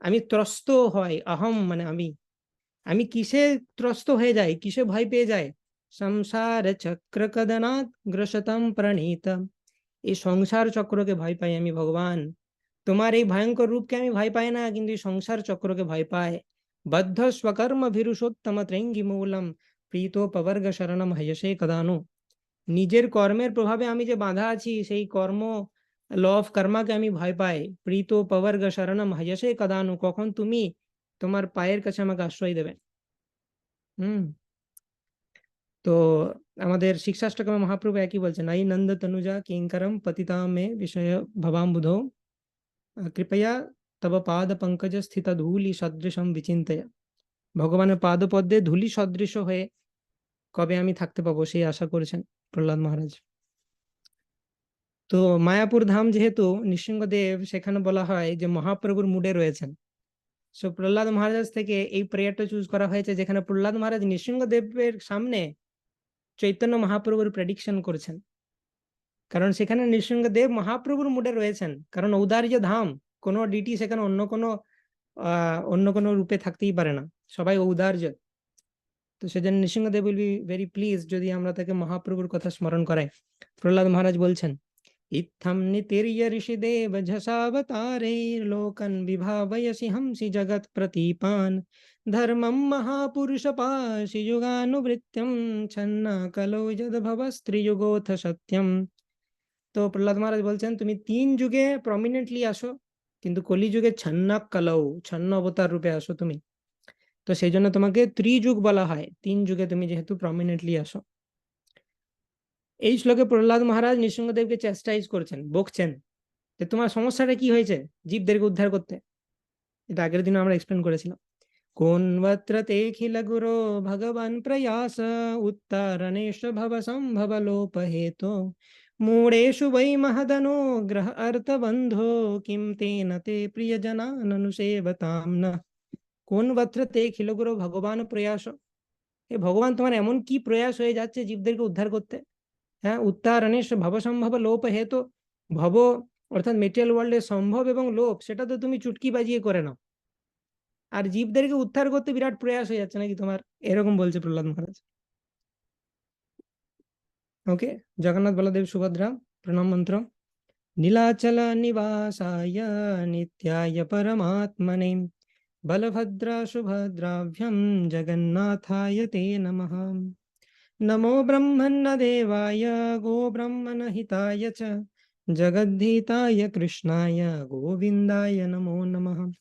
আমি ত্রস্ত হয়, অহম মানে আমি। আমি কিসে ত্রস্ত হয়ে যাই, কিসে ভয় পেয়ে যায়? সংসার চক্র কদনাৎ গ্রসতম প্রণীত, এই সংসার চক্রকে ভয় পাই আমি ভগবান। তোমার এই ভয়ঙ্কর রূপকে আমি ভয় পাই না, কিন্তু এই সংসার চক্রকে ভয় পায়। বদ্ধ স্বকর্ম ভীরুষোত্তম ত্রেঙ্গি মূলম প্রীতোপবর্গ শরণম হয়সে কদানু। নিজের কর্মের প্রভাবে আমি যে বাঁধা আছি, সেই কর্ম ল অফ কর্মাকে আমি ভয় পাই। প্রীতোপবর্গ শরণম হয়সে কদানু, কখন তুমি তোমার পায়ের কাছে আমাকে আশ্রয় দেবে। তো আমাদের শিক্ষাষ্টকমে মহাপ্রভু একই বলছেন, আই নন্দ তনুজা কিঙ্করম পতিতা মে বিষয় ভবাম্বুধো কৃপয়া তব পাদ পঙ্কজ স্থিত ধূলি সদৃশম বিচিন্তয়া। ভগবানের পাদপদ্মে ধূলি সদৃশ হয়ে কবে আমি থাকতে পাবো সেই আশা করেছেন প্রহ্লাদ মহারাজ। তো মায়াপুর ধাম যেহেতু নৃসিংহদেব, সেখানে বলা হয় যে মহাপ্রভুর মুডে রয়েছেন। সো প্রহ্লাদ মহারাজ থেকে এই প্রেয়ারটা চুজ করা হয়েছে, যেখানে প্রহ্লাদ মহারাজ নৃসিংহদেবের সামনে চৈতন্য মহাপ্রভুর প্রেডিকশন করেছেন। কারণ সেখানে নৃসিংহদেব মহাপ্রভুর মুডে রয়েছেন, কারণ ঔদার্য ধাম, কোনো ডিটি সেখানে অন্য কোনো রূপে থাকতেই পারে না, সবাই ঔদার্য। তো সেজন্য Nrisinghadev will be very please যদি আমরা তাকে মহাপ্রভুর কথা স্মরণ করাই। প্রহ্লাদ মহারাজ বলছেন, ইত্থম নিতির্য ঋষিদেব ঝসাবতারে লোকন বিভাবয়সি হংসি জগৎ প্রতীপান ধর্মম মহাপুরুষ পাশি যুগানুবৃত্ত্যম ছন্ন কলো যদ ভবস্ত্রিযুগোথ সত্যম। তো প্রহ্লাদ মহারাজ বলছেন তুমি 3 যুগে প্রমিনেন্টলি আসো, কিন্তু কলিযুগে ছন্না কালৌ, ছন্ন অবতার রূপে আসো তুমি। তো সেই জন্য তোমাকে ত্রিযুগ বলা হয়, 3 যুগে তুমি যেহেতু প্রমিনেন্টলি আসো। এই শ্লোকে প্রহ্লাদ মহারাজ নৃসিংহদেবকে চেস্টাইজ করছেন, বকছেন যে তোমার সমস্যাটা কি হয়েছে জীবদেরকে উদ্ধার করতে। এটা আগের দিনও আমরা এক্সপ্লেন করেছিলাম। কোন্বত্র তেখিল গুরো ভগবান প্রয়াস উত্তরণেশ ভব সম্ভব লোপহেতো মূঢ়েষু বৈ মহদনো গ্রহ অর্থবন্ধো কিম তেন তে প্রিয়জনাননুসেবতাম ন। কোন্বত্র তেখিল গুরো ভগবান প্রয়াস, এ ভগবান তোমার এমন কি প্রয়াস হয়ে যাচ্ছে জীবদেরকে উদ্ধার করতে। হ্যাঁ, উত্তরণেশ ভব সম্ভব লোপ হেতু, ভব অর্থাৎ মেটেরিয়াল ওয়ার্ল্ডের সম্ভব এবং লোপ সেটা তো তুমি চুটকি বাজিয়ে করে নাও, আর জীবদেরকে উদ্ধার করতে বিরাট প্রয়াস হয়ে যাচ্ছে নাকি তোমার, এরকম বলছে প্রহ্লাদ মহারাজ। ওকে, জগন্নাথ বলদেব সুভদ্রা প্রণাম মন্ত্র। নীলাচল নিবাসায় নিত্যায় পরমাত্মনে বলভদ্রা সুভদ্রাভ্যম জগন্নাথায় তে নমঃ। नमो ब्रह्मन्न देवाय गो ब्रह्मण हिताय च जगद्धिताय कृष्णाय गोविंदाय नमो नमः।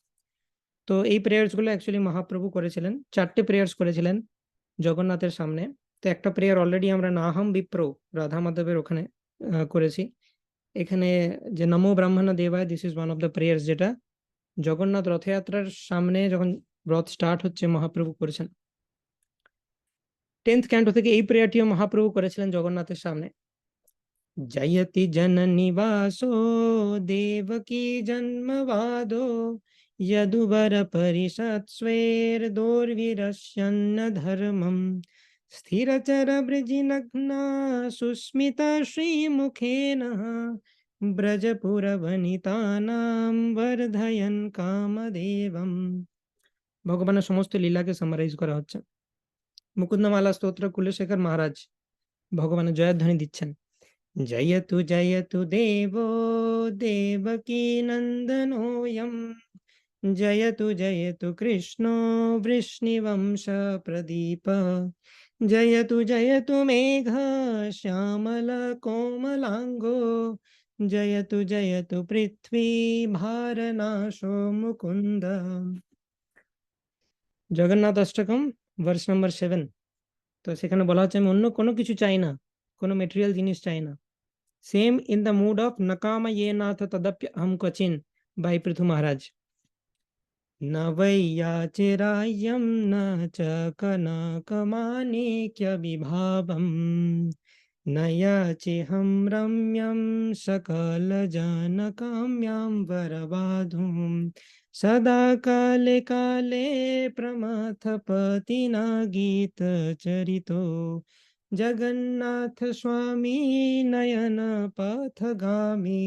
তো এই প্রেয়ার্স গুলো অ্যাকচুয়ালি মহাপ্রভু করেছিলেন, 4টে প্রেয়ার্স করেছিলেন জগন্নাথের সামনে। তো একটা প্রেয়ার অলরেডি আমরা নাহম বিপ্র রাধা মাধবের ওখানে করেছি। এখানে যে নমো ব্রাহ্মণ দেবায়, this is one of the prayers, যেটা জগন্নাথ রথযাত্রার সামনে যখন রথ স্টার্ট হচ্ছে মহাপ্রভু করেছেন। 10th ক্যান্টো থেকে এই প্রেয়ারটিও মহাপ্রভু করেছিলেন জগন্নাথের সামনে। जयति जननिवासो देवकी जन्मवादो यदुवर परिषत्स्वेर्दोर्विरस्यन्न धर्मं स्थिरचर बृजिनग्ना सुस्मिता श्रीमुखेन ব্রজপুরবনিতানাং বর্ধয়ন কামদেবম। ভগবানের সমস্ত লীলাকে সামারাইজ করা হচ্ছে। মুকুন্দমালা স্তোত্র কুলশেখর মহারাজ ভগবানের জয়ধ্বনি দিচ্ছেন। जयतु जयतु देवो देवकी नन्दनोऽयं जयतु जयतु कृष्णो वृष्णिवंश प्रदीप जयतु जयतु मेघ श्यामल कोमलांगो जयतु जयतु पृथ्वी भारनाशो मुकुंद। Jagannath Ashtakam verse number 7। তো সেখানে বলা হচ্ছে আমি অন্য কোনো কিছু চাই না, কোনো মেটেরিয়াল জিনিস চাই না। Same in the mood of नकाम ये नाथ तदप्य हम क्वचिन बाई पृथु महाराज। न वै याचिरायं न च कनकमाणिक्य विभावम् न याचेहं रम्यं सकल जनकाम्यां वरवाधुं सदा काले काले प्रमथपतिना गीत चरितो जगन्नाथ स्वामी नयन पथगामी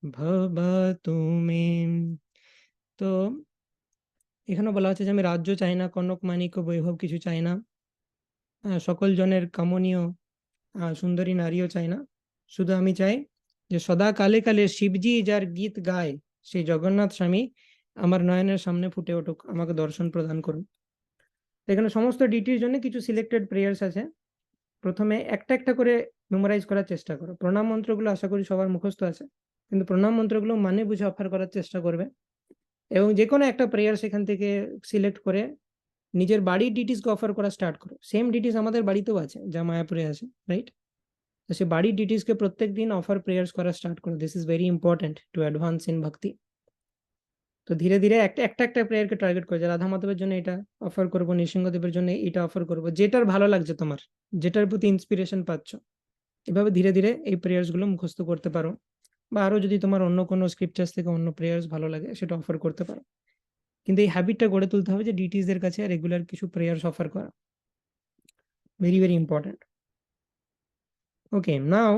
भवतु मे। তো এখানে বলা হচ্ছে যে আমি রাজ্য চাই না, কনক মাণিক্য বৈভব কিছু চাই না, সকল জনের কামনীয় সুন্দরী নারীও চাই না, শুধু আমি চাই যে সদা কালে কালে শিবজি যার গীত গায় সেই জগন্নাথ স্বামী আমার নয়নের সামনে ফুটে উঠুক, আমাকে দর্শন প্রদান করুন। এখানে সমস্ত ডিটির জন্য কিছু সিলেক্টেড প্রেয়ার্স আছে। প্রথমে একটা একটা করে মেমোরাইজ করার চেষ্টা করো। প্রণাম মন্ত্রগুলো আশা করি সবার মুখস্থ আছে, কিন্তু প্রণাম মন্ত্রগুলো মানে বুঝে অফার করার চেষ্টা করবে। এবং যে কোনো একটা প্রেয়ার সেখান থেকে সিলেক্ট করে নিজের বাড়ির ডিটিসকে অফার করা স্টার্ট করো। সেম ডিটিস আমাদের বাড়িতেও আছে, যা মায়াপুরে আছে, রাইট? তো সে বাড়ির ডিটিসকে প্রত্যেক দিন অফার প্রেয়ার্স করা স্টার্ট করো। This is very important to advance in ভক্তি। তো ধীরে ধীরে একটা একটা প্রেয়ারকে টার্গেট করে, রাধা মাধবের জন্য এটা অফার করবো, নৃসিংহদেবের জন্য এটা অফার করবো, যেটার ভালো লাগছে তোমার, যেটার প্রতি ইন্সপিরেশন পাচ্ছ। এভাবে ধীরে ধীরে এই প্রেয়ার্স গুলো মুখস্থ করতে পারো, বা আরো যদি তোমার অন্য কোনো স্ক্রিপচার্স থেকে অন্য প্রেয়ার্স ভালো লাগে সেটা অফার করতে পারো। কিন্তু এই হ্যাবিটটা গড়ে তুলতে হবে যে ডিটিসদের কাছে রেগুলার কিছু প্রেয়ার্স অফার করা, ভেরি ভেরি ইম্পর্টেন্ট। ওকে, নাও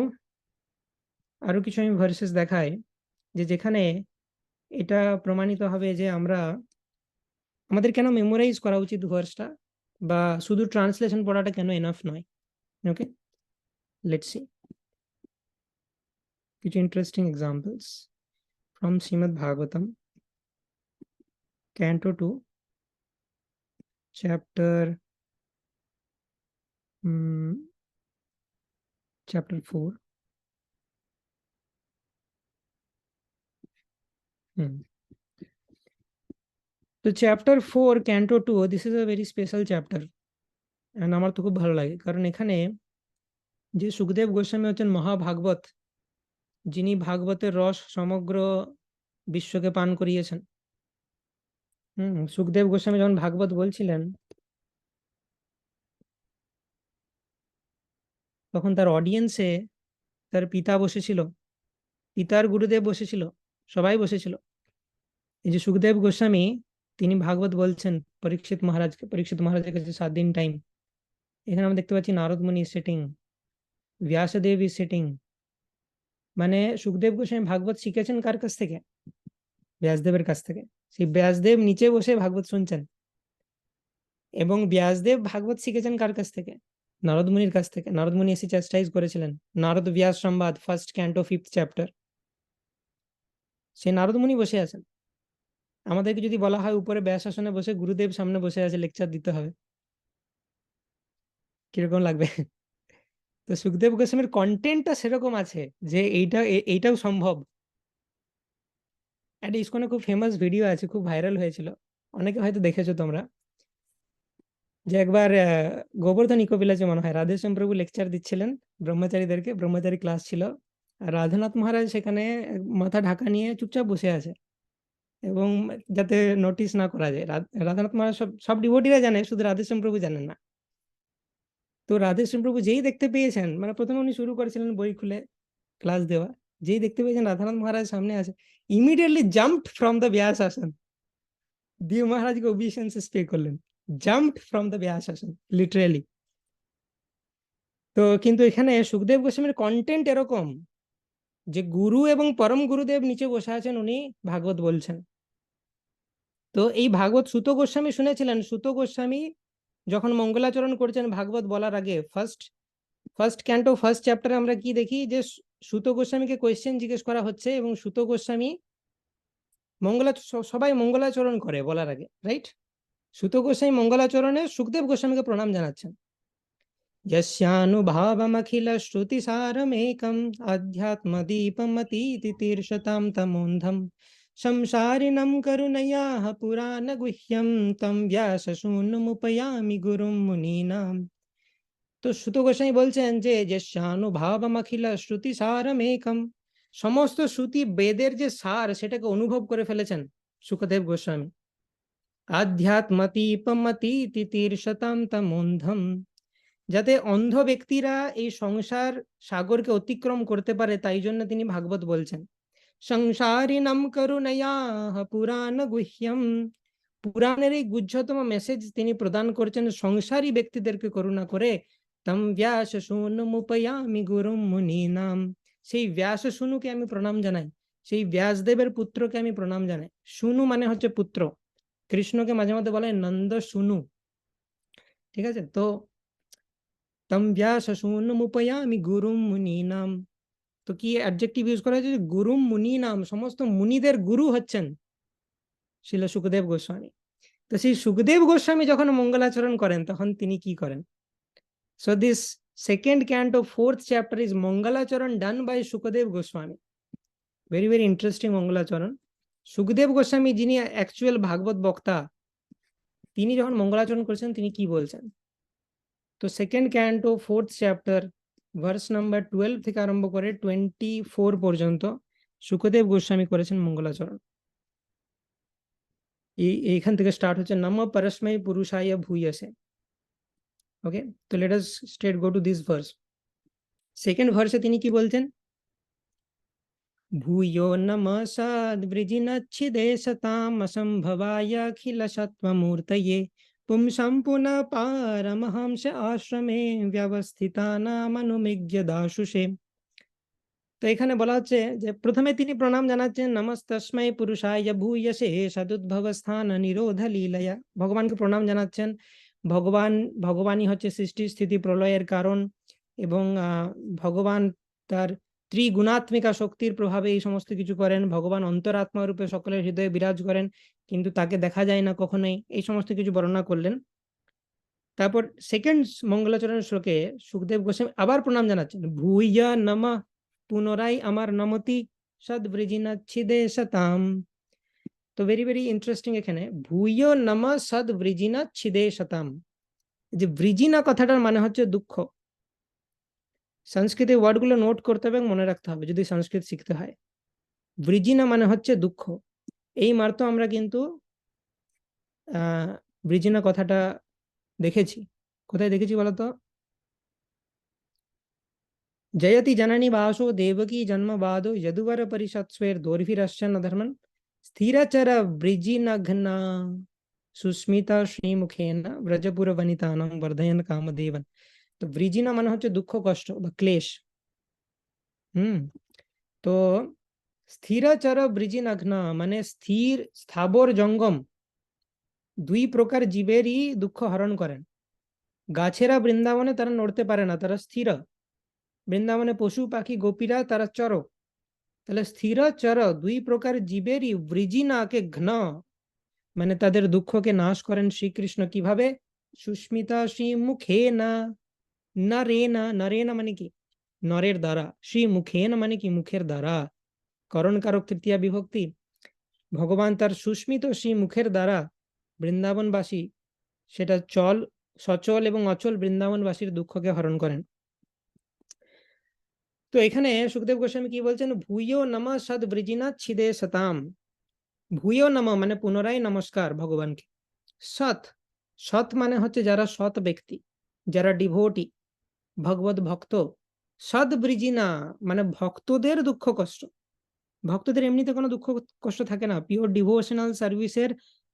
আরো কিছু আমি ভার্সেস দেখাই যে যেখানে এটা প্রমাণিত হবে যে আমাদের কেন মেমোরাইজ করা উচিত ভার্সটা, বা শুধু ট্রান্সলেশন পড়াটা কেন এনাফ নয়। ওকে, লেটস সি কিছু interesting examples from Shrimad Bhagavatam Canto 2, chapter 4. তো chapter 4 canto 2, this is a very special chapter, and আমার তো খুব ভালো লাগে, কারণ এখানে যে সুখদেব গোস্বামী হচ্ছেন মহাভাগবত, যিনি ভাগবতের রস সমগ্র বিশ্বকে পান করিয়েছেন। সুখদেব গোস্বামী যখন ভাগবত বলছিলেন, তখন তার অডিয়েন্সে তার পিতা বসেছিল, পিতার গুরুদেব বসেছিল, সবাই বসেছিল। এই যে সুখদেব গোস্বামী, তিনি ভাগবত বলছেন পরীক্ষিত মহারাজের কাছে 7 দিন টাইম। এখানে আমরা দেখতে পাচ্ছি নারদ মুনি সিটিং, ব্যাসদেব ইজ সিটিং। মানে সুখদেব গোস্বামী ভাগবত শিখেছেন কার কাছ থেকে? ব্যাসদেবের কাছ থেকে। সেই ব্যাসদেব নিচে বসে ভাগবত শুনছেন, এবং ব্যাসদেব ভাগবত শিখেছেন কার কাছ থেকে? নারদ মুনির কাছ থেকে। নারদ মুনি এসে চ্যাস্টাইজ করেছিলেন, নারদ ব্যাস সংবাদ, 1st ক্যান্টো 5th চ্যাপ্টার। সেই নারদ মুনি বসে আছেন। আমাদেরকে যদি বলা হয় উপরে ব্যাস আসনে বসে গুরুদেব সামনে বসে আছে, লেকচার দিতে হবে, কিরকম লাগবে? তো সুখদেব গোস্বামীর কন্টেন্টটা সেরকম আছে যে এইটাও সম্ভব। একটা ইসকনে খুব ফেমাস ভিডিও আছে, খুব ভাইরাল হয়েছিল, অনেকে হয়তো দেখেছো তোমরা, যে একবার গোবর্ধন ইকো ভিলেজে মনে হয় রাধেশ্যাম প্রভু লেকচার দিচ্ছিলেন ব্রহ্মচারীদেরকে, ব্রহ্মচারী ক্লাস ছিল, আর রাধানাথ মহারাজ সেখানে মাথা ঢাকা নিয়ে চুপচাপ বসে আছে, এবং যাতে নোটিস না করা যায়। রাধানাথ মহারাজ সব ডিভোটিরা জানে, শুধু রাধেশ্যাম প্রভু জানেন না। তো রাধেশ্যাম প্রভু যেই দেখতে পেয়েছেন, মানে প্রথমে উনি শুরু করেছিলেন বই খুলে ক্লাস দেওয়া, যেই দেখতে পেয়েছেন রাধানাথ মহারাজ সামনে আছে, ইমিডিয়েটলি জাম্পড ফ্রম দ্য ব্যাস আসন, দিয়ে মহারাজকে ওবিসেন্সেস পে করলেন, জাম্পড ফ্রম দ্য ব্যাস আসন, লিটারেলি। তো কিন্তু এখানে সুখদেব গোস্বামীর কন্টেন্ট এরকম যে গুরু এবং পরম গুরুদেব নিচে বসে আছেন, উনি ভাগবত বলছেন। তো এই ভাগবত সুত গোস্বামী শুনেছিলেন। সুত গোস্বামী যখন মঙ্গলাচরণ করছেন ভাগবত বলার আগে, ফার্স্ট ক্যান্টো 1st চ্যাপ্টারে আমরা কি দেখি, যে সুত গোস্বামীকে কোয়েশ্চেন জিজ্ঞেস করা হচ্ছে, এবং সুত গোস্বামী সবাই মঙ্গলাচরণ করে বলার আগে, রাইট? সুত গোস্বামী মঙ্গলাচরণে সুখদেব গোস্বামীকে প্রণাম জানাচ্ছেন। यस्यानुभावमखिल श्रुतिसारमेकम् अध्यात्मदीपमतीति तीर्षतां तमोन्धम् संसारिणं करुणयाः पुराणगुह्यं तं व्याससूनुमुपयामि गुरुं मुनीनां। তো সুত গোস্বামী বলছেন যে যস্যানুভাবমখিল শ্রুতিসারমেকম, সমস্ত শ্রুতি বেদের যে সার সেটাকে অনুভব করে ফেলেছেন সুখদেব গোস্বামী। আধ্যাত্মদীপমতীতি तीर्षतां तमोन्धम्, যাতে অন্ধ ব্যক্তিরা এই সংসার সাগরকে অতিক্রম করতে পারে, তাই জন্য তিনি ভাগবত বলছেন। সংসারিণাম করুণয়া পুরাণ গুহ্যম, পুরাণের এই গুহ্যতম মেসেজ তিনি প্রদান করছেন সংসারী ব্যক্তিদেরকে করুণা করে। তম ব্যাস শুনুমুপয়ামি গুরুম মুনীনাম, সেই ব্যাস শুনুকে আমি প্রণাম জানাই, সেই ব্যাসদেবের পুত্রকে আমি প্রণাম জানাই। শুনু মানে হচ্ছে পুত্র, কৃষ্ণকে মাঝে মাঝে বলে নন্দ শুনু, ঠিক আছে? তো তম ব্যাস শুনুমুপয়ামি গুরুম মুনীনাম, তো কি অ্যাডজেক্টিভ ইউজ করা হয়েছে? গুরুম মুনীনাম, সমস্ত মুনিদের গুরু হচ্ছেন শিল সুখদেব গোস্বামী। তো সেই সুখদেব গোস্বামী যখন মঙ্গলাচরণ করেন, তখন তিনি কি করেন? So this 2nd canto 4th chapter is mangalacharan done by Sukhdev Goswami. Very very interesting mangalacharan. Sukhdev Goswami, যিনি অ্যাকচুয়াল ভাগবত বক্তা, তিনি যখন মঙ্গলাচরণ করেছেন, তিনি কি বলছেন? তো 2nd canto 4th chapter verse number 12 থেকে আরম্ভ করে 24 পর্যন্ত সুখদেব গোস্বামী করেছেন মঙ্গলাচরণ। এইখান থেকে স্টার্ট হচ্ছে নমঃ পরস্মৈ পুরুষায় ভূয়সে। ওকে, তো let us straight go to this verse. 2nd ভার্সে তিনি কি বলছেন? ভূয়ো নমঃ সদ্বৃজিনচ্ছিদে সতাম অসম্ভবায় অখিল সত্ত্বমূর্তয়ে পুংসাং পুনঃ পারমহংস আশ্রমে ব্যবস্থিতানামনুমিজ্ঞ দাশুষে। তো এখানে বলা হচ্ছে যে প্রথমে তিনি প্রণাম জানাচ্ছেন, নমস্তস্মৈ পুরুষায় ভূয়সে সদুদ্ভব স্থান নিরোধ লীলয়া, ভগবানকে প্রণাম জানাচ্ছেন। ভগবানই হচ্ছে সৃষ্টি স্থিতি প্রলয়ের কারণ, এবং ভগবান তার ত্রিগুণাত্মিকা শক্তির প্রভাবে এই সমস্ত কিছু করেন। ভগবান অন্তরাত্মা রূপে সকলের হৃদয়ে বিরাজ করেন, কিন্তু তাকে দেখা যায় না কখনোই। এই সমস্ত কিছু বর্ণনা করলেন। তারপর 2nd মঙ্গলাচরণ শ্লোকে সুখদেব গোস্বামী আবার প্রণাম জানাচ্ছেন, ভূয়া নমঃ, পুনরায় আমার নমতি সদ্বৃজিনচ্ছিদে সতাম। তো ভেরি ভেরি ইন্টারেস্টিং এখানে ভূয় নম সদ বৃজিনা ছিদে শতাম, যে বৃজিনা কথাটার মানে হচ্ছে দুঃখ। সংস্কৃতে ওয়ার্ডগুলো নোট করতে হবে এবং মনে রাখতে হবে যদি সংস্কৃত শিখতে হয়। বৃজিনা মানে হচ্ছে দুঃখ। এই মাত্র আমরা কিন্তু বৃজিনা কথাটা দেখেছি। কোথায় দেখেছি বলতো? जयति जननी वासो देवकी जन्म बादो यदुवर परिषद स्वेर दोर्भिरश्चन धर्मन स्थिरचर वृजिनघ्ना सुस्मिता श्रीमुखेन व्रजपुर वनितानां वर्धयन कामदेवन। तो वृजिना মানে হচ্ছে দুঃখ কষ্ট বা ক্লেশ। তো স্থিরচর বৃজিনঘ্না মানে স্থির স্থাবর জঙ্গম দুই প্রকার জীবেরই দুঃখ হরণ করেন। গাছেরা বৃন্দাবনে তারা নড়তে পারে না, তারা স্থির। বৃন্দাবনে পশু পাখি গোপীরা তারা চর। তাহলে স্থির চর দুই প্রকার জীবেরই বৃজিনাকে ঘ্ন মানে তাদের দুঃখকে নাশ করেন শ্রীকৃষ্ণ কিভাবে? সুস্মিতা শ্রী মুখে না, নরেনা, নরেনা মানে কি? নরের দ্বারা, শ্রী মুখেন মানে কি? মুখের দ্বারা, করণ কারক তৃতীয়া বিভক্তি। ভগবান তার সুস্মিত শ্রী মুখের দ্বারা বৃন্দাবনবাসী, সেটা চল সচল এবং অচল বৃন্দাবনবাসীর দুঃখকে হরণ করেন। তো এখানে সুখদেব গোস্বামী কি বলছেন? ভূয় নম সদ বৃজিনা ছিদে শতাম। ভূয় নম মানে পুনরায় নমস্কার ভগবানকে। সৎ, সৎ মানে হচ্ছে যারা সৎ ব্যক্তি, যারা ডিভোটি, ভগবত ভক্ত। সদ বৃজিনা মানে ভক্তদের দুঃখ কষ্ট। ভক্তদের এমনিতে কোনো দুঃখ কষ্ট থাকে না। পিওর ডিভোশনাল সার্ভিসের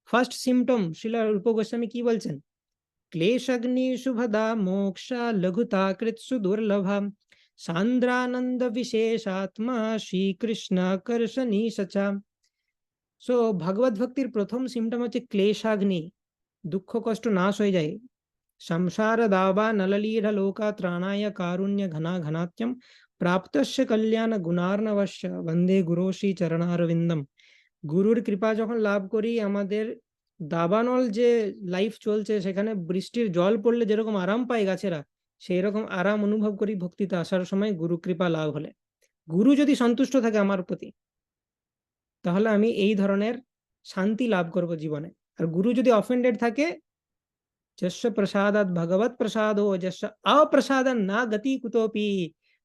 ফার্স্ট সিমটম শ্রীল রূপ গোস্বামী কি বলছেন? ক্লেশগ্নি শুভদা মোক্ষা লঘুতা কৃৎসু দুর্লভা সান্দ্রানন্দ বিশেষাত্মা শ্রীকৃষ্ণ কর্ষণী সচা। সো ভগবত ভক্তির প্রথম সিমটম হচ্ছে ক্লেশাগ্নি, দুঃখ কষ্ট নাশ হয়ে যায়। সংসার দাবা নললীঢ় লোকা ত্রাণায় কারুণ্য ঘনা ঘনাত্যম প্রাপ্তস্য কল্যাণ গুণার্ণবশ্য বন্দে গুরু শ্রী চরণারবিন্দম। গুরুর কৃপা যখন লাভ করি, আমাদের দাবানল যে লাইফ চলছে সেখানে বৃষ্টির জল পড়লে যেরকম আরাম পায় গাছেরা, সেই রকম আরাম অনুভব করি ভক্তিতে আসার সময় গুরু কৃপা লাভ হলে। গুরু যদি সন্তুষ্ট থাকে আমার প্রতি, তাহলে আমি এই ধরনের শান্তি লাভ করব জীবনে। আর গুরু যদি অফেন্ডেড থাকে, যস্য প্রসাদাৎ ভগবত প্রসাদ ও যস্য অপ্রসাদ না গতি কুতোপি,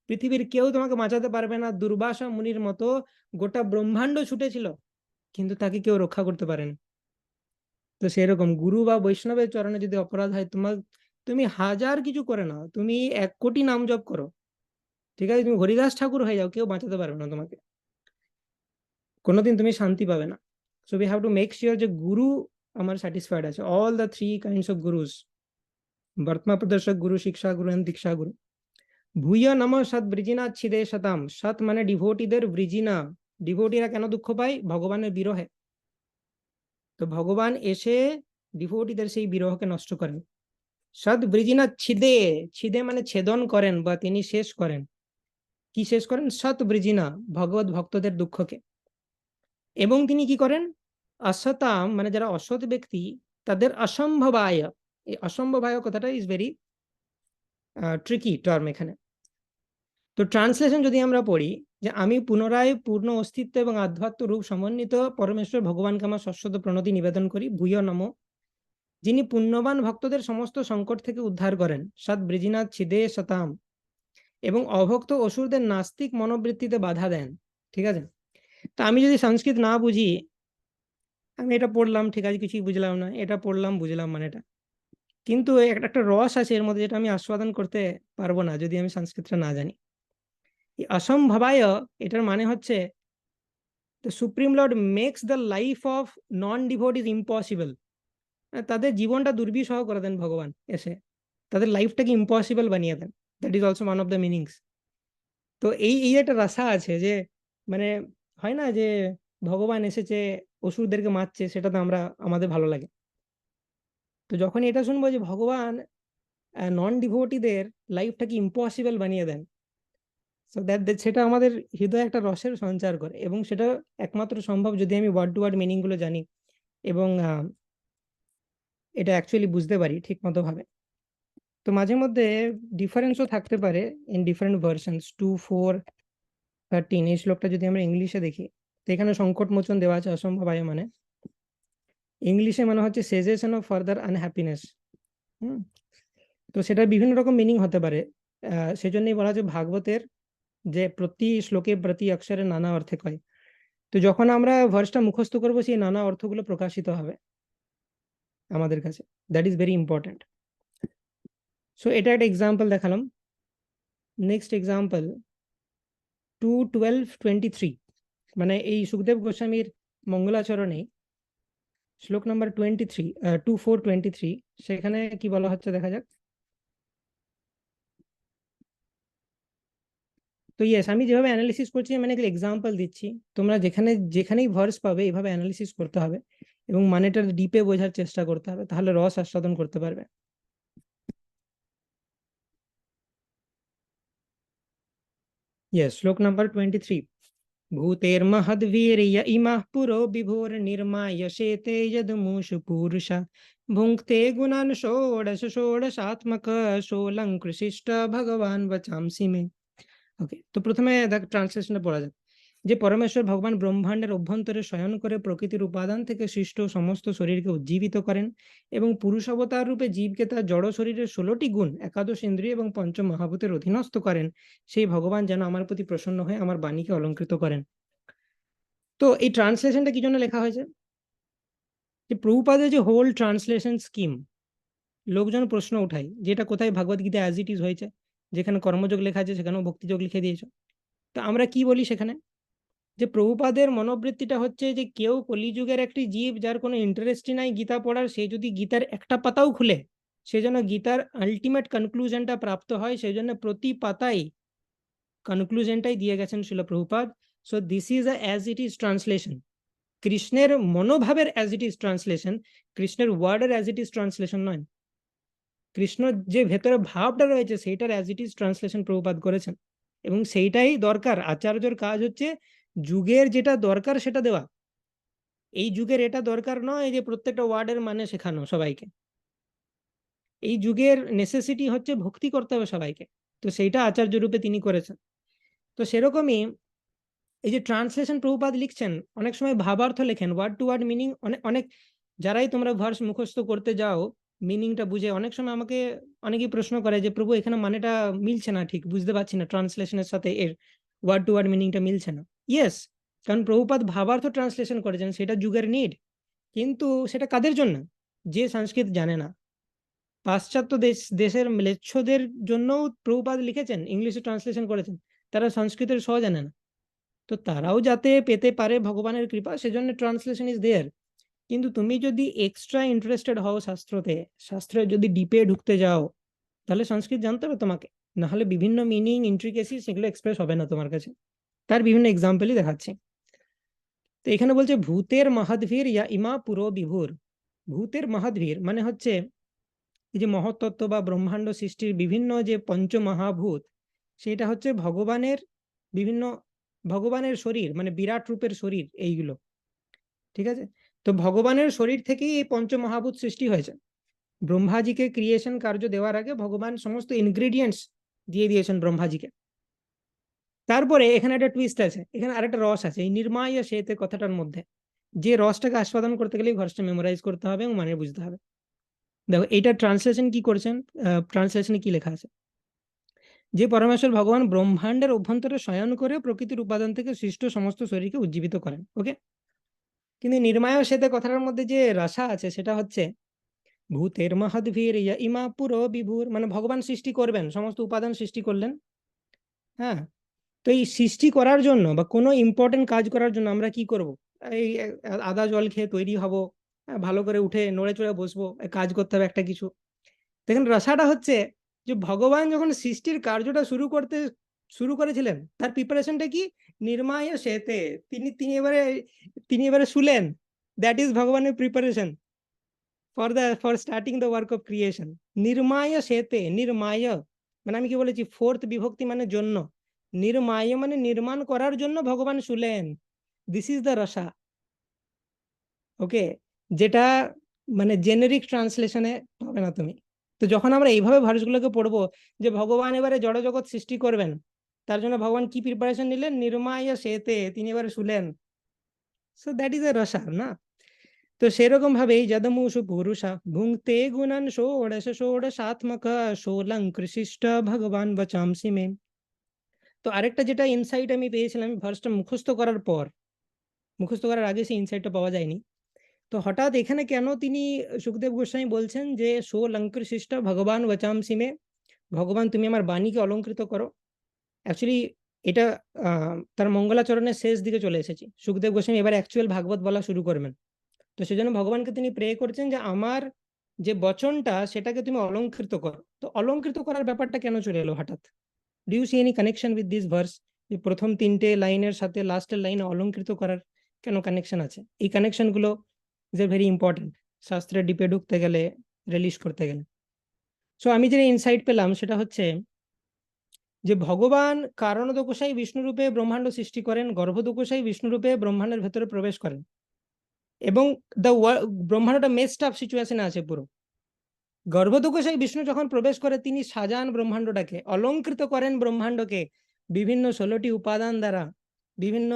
পৃথিবীর কেউ তোমাকে বাঁচাতে পারবে না। দুর্বাসা মুনির মতো গোটা ব্রহ্মাণ্ড ছুটেছিল, কিন্তু তাকে কেউ রক্ষা করতে পারেন। তো সেরকম গুরু বা বৈষ্ণবের চরণে যদি অপরাধ হয়, তুমি হাজার কিছু করে নাও, তুমি 1 কোটি নাম জপ করো, ঠিক আছে, তুমি হরিদাস ঠাকুর হয়ে যাও, কেউ বাঁচাতে পারবে না তোমাকে, কোনোদিন তুমি শান্তি পাবে না। So we have to make sure যে গুরু আমার স্যাটিসফাইড আছে। All the 3 kinds of gurus, বর্তমা প্রদর্শক গুরু, শিক্ষা গুরু এন্ড দীক্ষা গুরু। ভূয় নম সৎ বৃজিনা ছিদে শতাম। সৎ মানে ডিভোটিদের, বৃজিনা ডিভোটিরা কেন দুঃখ পায়? ভগবানের বিরহে। তো ভগবান এসে ডিভোটিদের সেই বিরহকে নষ্ট করেন। সৎ বৃজিনা ছিদে, ছিদে মানে ছেদন করেন বা তিনি শেষ করেন। কি শেষ করেন? সৎ বৃজিনা ভগবত ভক্তদের দুঃখকে। এবং তিনি কি করেন? অসতাম মানে যারা অসৎ ব্যক্তি, তাদের অসম্ভবায়। এই অসম্ভবায় কথাটা ইজ ভেরি ট্রিকি টার্ম এখানে। তো ট্রান্সলেশন যদি আমরা পড়ি, যে আমি পুনরায় পূর্ণ অস্তিত্ব এবং আধ্যাত্ম রূপ সমন্বিত পরমেশ্বর ভগবানকে আমার শাশ্বত প্রণতি নিবেদন করি। ভূয় নম, যিনি পুণ্যবান ভক্তদের সমস্ত সংকট থেকে উদ্ধার করেন। সৎ বৃজিনাথ ছিদে শতাম, এবং অভক্ত অসুরদের নাস্তিক মনোবৃত্তিতে বাধা দেন। ঠিক আছে, তা আমি যদি সংস্কৃত না বুঝি, আমি এটা পড়লাম, ঠিক আছে, কিছুই বুঝলাম না, এটা পড়লাম বুঝলাম মানে এটা, কিন্তু একটা রস আছে এর মধ্যে যেটা আমি আস্বাদন করতে পারবো না যদি আমি সংস্কৃতটা না জানি। অসম্ভবায় এটার মানে হচ্ছে the supreme lord makes the life of non devotees impossible। তাদের জীবনটা দুর্বিষহ করে দেন ভগবান এসে, তাদের লাইফটাকে ইম্পসিবল বানিয়ে দেন। That is also one of the meanings. তো এই একটা রাসা আছে যে, মানে হয় না যে ভগবান এসেছে অসুরদেরকে মারছে, সেটা তো আমাদের ভালো লাগে। তো যখন এটা শুনবো যে ভগবান নন ডিভোটিদের লাইফটাকে ইম্পসিবল বানিয়ে দেন, সো সেটা আমাদের হৃদয়ে একটা রসের সঞ্চার করে, এবং সেটা একমাত্র সম্ভব যদি আমি ওয়ার্ড টু ওয়ার্ড মিনিং গুলো জানি এবং এটা অ্যাকচুয়ালি বুঝতে পারি ঠিক মতো ভাবে। তো মাঝে মধ্যে ডিফারেন্সও থাকতে পারে ইন ডিফারেন্ট ভার্সনস। 2, 4, 13 এই শ্লোকটা যদি আমরা ইংলিশে দেখি, তো এখানে সংকট মোচন দেওয়া আছে অসম্ভবায় মানে ইংলিশে মানে হচ্ছে সেজেশন অফ ফার্দার আনহ্যাপিনেস। তো সেটার বিভিন্ন রকম মিনিং হতে পারে। সেজন্যই বলা হচ্ছে ভাগবতের যে প্রতি শ্লোকে প্রতি অক্ষরে নানা অর্থে কয়। তো যখন আমরা ভার্সটা মুখস্থ করবো সেই নানা অর্থগুলো প্রকাশিত হবে আমাদের কাছে। That is very important. So এটা একটা এক্সাম্পল দেখালাম। নেক্সট এক্সাম্পল 2:12-23, মানে এই সুখদেব গোস্বামীর মঙ্গলাচরণে শ্লোক নাম্বার 24-23, সেখানে কি বলা হচ্ছে দেখা যাক। তো ইয়েস, আমি যেভাবে অ্যানালিসিস করছি মানে এক্সাম্পল দিচ্ছি, তোমরা যেখানেই ভার্স পাবে এইভাবে অ্যানালিসিস করতে হবে এবং মানেটা ডিপে বোঝার চেষ্টা করতে হবে, তাহলে রস আস্বাদন করতে পারবে। ইয়েস, শ্লোক নাম্বার 23। ভূতের্মহদ্বীর্য ইমাঃ পুরো বিভুর্নির্মায় শেতে যদমূষু পুরুষা ভুঙ্ক্তে গুণান ষোড়শ ষোড়শাত্মক ষোলঙ্কৃশিষ্ট ভগবান বচামসি মে। ওকে, তো প্রথমে দেখ ট্রান্সলেশনটা পড়া যাক। যে পরমেশ্বর ভগবান ব্রহ্মাণ্ডের অভ্যন্তরে শয়ন করে প্রকৃতির উপাদান থেকে সৃষ্ট সমস্ত শরীরকে উজ্জীবিত করেন এবং পুরুষ অবতার রূপে জীবকে তার জড় শরীরের 16টি গুণ, একাদশ ইন্দ্রিয় এবং পঞ্চ মহাভূতের অধীনস্থ করেন, সেই ভগবান যেন আমার প্রতি প্রসন্ন হয়ে আমার বাণীকে অলঙ্কৃত করেন। তো এই ট্রান্সলেশনটা কি জন্য লেখা হয়েছে? যে প্রভুপাদের যে হোল ট্রান্সলেশন স্কিম, লোকজন প্রশ্ন উঠায় যেটা কোথায় ভাগবত গীতা অ্যাজ ইট ইজ হয়েছে, যেখানে কর্মযোগ লেখা আছে সেখানেও ভক্তিযোগ লিখে দিয়েছ। তো আমরা কি বলি সেখানে, যে প্রভুপাদের মনোবৃত্তিটা হচ্ছে যে কেউ কলিযুগের একটি জীব যার কোনো ইন্টারেস্টই নাই গীতা পড়ার, সে যদি গীতার একটা পাতাও খুলে সে যেন গীতার আলটিমেট কনক্লুশনটা প্রাপ্ত হয়, সেই জন্য প্রতি পাতায় কনক্লুশনটাই দিয়ে গেছেন শিল Prabhupada. So this is a as it is translation, কৃষ্ণের মনোভাবের অ্যাজ ইট ইজ ট্রান্সলেশন, কৃষ্ণের ওয়ার্ডের অ্যাজ ইট ইজ ট্রান্সলেশন নয়। কৃষ্ণ যে ভেতরে ভাবটা রয়েছে সেইটার as it is translation Prabhupada করেছেন, এবং সেইটাই দরকার। আচার্যর কাজ হচ্ছে যুগের যেটা দরকার সেটা দেওয়া। এই যুগের এটা দরকার নয় যে প্রত্যেকটা ওয়ার্ডের মানে শেখানো সবাইকে। এই যুগের নেসেসিটি হচ্ছে ভক্তি করতে হবে সবাইকে, তো সেইটা আচার্য রূপে তিনি করেছেন। তো সেরকমই এই যে ট্রান্সলেশন প্রভুপাদ লিখছেন, অনেক সময় ভাবার্থ লেখেন, ওয়ার্ড টু ওয়ার্ড মিনিং। অনেক অনেক যারাই তোমরা ভার্স মুখস্থ করতে যাও মিনিংটা বুঝে, অনেক সময় আমাকে অনেকেই প্রশ্ন করে যে প্রভু এখানে মানেটা মিলছে না, ঠিক বুঝতে পারছি না, ট্রান্সলেশনের সাথে এর ওয়ার্ড টু ওয়ার্ড মিনিংটা মিলছে না। ইয়েস, কারণ প্রভুপাদ ভাবার্থ ট্রান্সলেশন করেছেন, সেটা যুগের নিড। কিন্তু সেটা কাদের জন্য? যে সংস্কৃত জানে না। পাশ্চাত্য দেশের ম্লেচ্ছদের জন্যও প্রভুপাদ লিখেছেন, ইংলিশে ট্রান্সলেশন করেছেন, তারা সংস্কৃতের সহ জানে না। তো তারাও যাতে পেতে পারে ভগবানের কৃপা, সেজন্য ট্রান্সলেশন ইজ দেয়ার। কিন্তু তুমি যদি এক্সট্রা ইন্টারেস্টেড হও শাস্ত্রতে, শাস্ত্রে যদি ডিপে ঢুকতে যাও, তাহলে সংস্কৃত জানতে হবে তোমাকে, না হলে বিভিন্ন মিনিং ইন্ট্রিকেসি সেগুলো এক্সপ্রেস হবে না তোমার কাছে। তার বিভিন্ন এক্সাম্পলই দেখাচ্ছি। তো এখানে বলছে ভূতের মহাদ্ভীর ইয়া ইমা পুরো বিভুর। ভূতের মহাদ্ভীর মানে হচ্ছে এই যে মহত্তত্ত্ব বা ব্রহ্মাণ্ড সৃষ্টির বিভিন্ন যে পঞ্চমহাভূত, সেটা হচ্ছে ভগবানের বিভিন্ন, ভগবানের শরীর মানে বিরাট রূপের শরীর এইগুলো, ঠিক আছে? তো ভগবানের শরীর থেকেই এই পঞ্চমহাভূত সৃষ্টি হয়েছে। ব্রহ্মাজিকে ক্রিয়েশন কার্য দেওয়ার আগে ভগবান সমস্ত ইনগ্রেডিয়েন্টস দিয়ে দিয়েছেন ব্রহ্মাজিকে। তারপরে এখানে একটা টুইস্ট আছে, এখানে আরেকটা রস আছে এই নির্মায় সেতে কথাটার মধ্যে, যে রসটাকে আস্বাদন করতে গেলে ভার্সটা মেমোরাইজ করতে হবে এবং মানে বুঝতে হবে। দেখো এইটা ট্রান্সলেশন কি করেছেন, ট্রান্সলেশনে কি লেখা আছে, যে পরমেশ্বর ভগবান ব্রহ্মাণ্ডের অভ্যন্তরে শয়ন করে প্রকৃতির উপাদান থেকে সৃষ্ট সমস্ত শরীরকে উজ্জীবিত করেন। ওকে, কিন্তু নির্মায় সেতে কথাটার মধ্যে যে রাশা আছে সেটা হচ্ছে ভূতের মহদ্ভীর ইয়া ইমা পুরো বিভুর, মানে ভগবান সৃষ্টি করবেন, সমস্ত উপাদান সৃষ্টি করলেন। হ্যাঁ, তো এই সৃষ্টি করার জন্য বা কোনো ইম্পর্টেন্ট কাজ করার জন্য আমরা কি করব? এই আদা জল খেয়ে তৈরি হব, ভালো করে উঠে নড়ে চড়ে বসবো, কাজ করতে হবে একটা কিছু। দেখেন রসাটা হচ্ছে যে ভগবান যখন সৃষ্টির কার্যটা শুরু করেছিলেন, তার প্রিপারেশনটা কি? নির্মায় সেতে, তিনি এবারে শুলেন। দ্যাট ইজ ভগবানের preparation for starting the work of creation. নির্মায় সেতে, নির্মায় মানে আমি কি বলেছি, ফোর্থ বিভক্তি মানে জন্য, নির্মায় মানে নির্মাণ করার জন্য ভগবান শুলেন। দিস ইজ দ্য রসা। ওকে, যেটা মানে জেনেরিক ট্রান্সলেশনে পাবে না তুমি। তো যখন আমরা এইভাবে ভার্সগুলোকে পড়বো যে ভগবান এবারে জড়জগৎ সৃষ্টি করবেন, তার জন্য ভগবান কি প্রিপারেশন নিলেন? নির্মায় সেতে, তিনি এবারে শুলেন। সো দ্যাট ইজ এ রসা না। তো সেরকম ভাবেই যদমুষু পুরুষা ভুঙ্ক্তে গুণান ষোড়শ ষোড়শাত্মক ষোলঙ্কৃশিষ্ট ভগবান বচামসি মে। তো আরেকটা যেটা ইনসাইট আমি পেয়েছিলাম ভার্সটা মুখস্থ করার পর, মুখস্থ করার আগে সেই ইনসাইটটা পাওয়া যায়নি। তো হঠাৎ এখানে কেন তিনি সুখদেব গোস্বামী বলছেন যে ষোলঙ্কৃশিষ্ট ভগবান বচামসি মে, ভগবান তুমি আমার বাণীকে অলঙ্কৃত করো। অ্যাকচুয়ালি এটা তার মঙ্গলাচরণের শেষ দিকে চলে এসেছি। সুখদেব গোস্বামী এবার অ্যাকচুয়াল ভাগবত বলা শুরু করবেন। তো সেজন্য ভগবানকে তিনি প্রে করছেন যে আমার যে বচনটা সেটাকে তুমি অলঙ্কৃত করো। তো অলঙ্কৃত করার ব্যাপারটা কেন চলে এলো হঠাৎ? Do you see any connection with this verse? যে প্রথম তিনটে লাইনের সাথে লাস্টের লাইনে অলঙ্কৃত করার কেন কানেকশন আছে? এই কানেকশনগুলো ইজ এ ভেরি ইম্পর্টেন্ট শাস্ত্রের ডিপে ঢুকতে গেলে, রিলিজ করতে গেলে। সো আমি যে ইনসাইট পেলাম সেটা হচ্ছে যে ভগবান কারণদোকসাই বিষ্ণুরূপে ব্রহ্মাণ্ড সৃষ্টি করেন, গর্ভদোকসাই বিষ্ণুরূপে ব্রহ্মাণ্ডের ভেতরে প্রবেশ করেন, এবং ব্রহ্মাণ্ডটা মেসড আপ সিচুয়েশনে আছে পুরো। গর্ভদোকসাই বিষ্ণু যখন প্রবেশ করে তিনি সাজান ব্রহ্মাণ্ডটাকে, অলঙ্কৃত করেন ব্রহ্মাণ্ডকে বিভিন্ন 16টি উপাদান দ্বারা, বিভিন্ন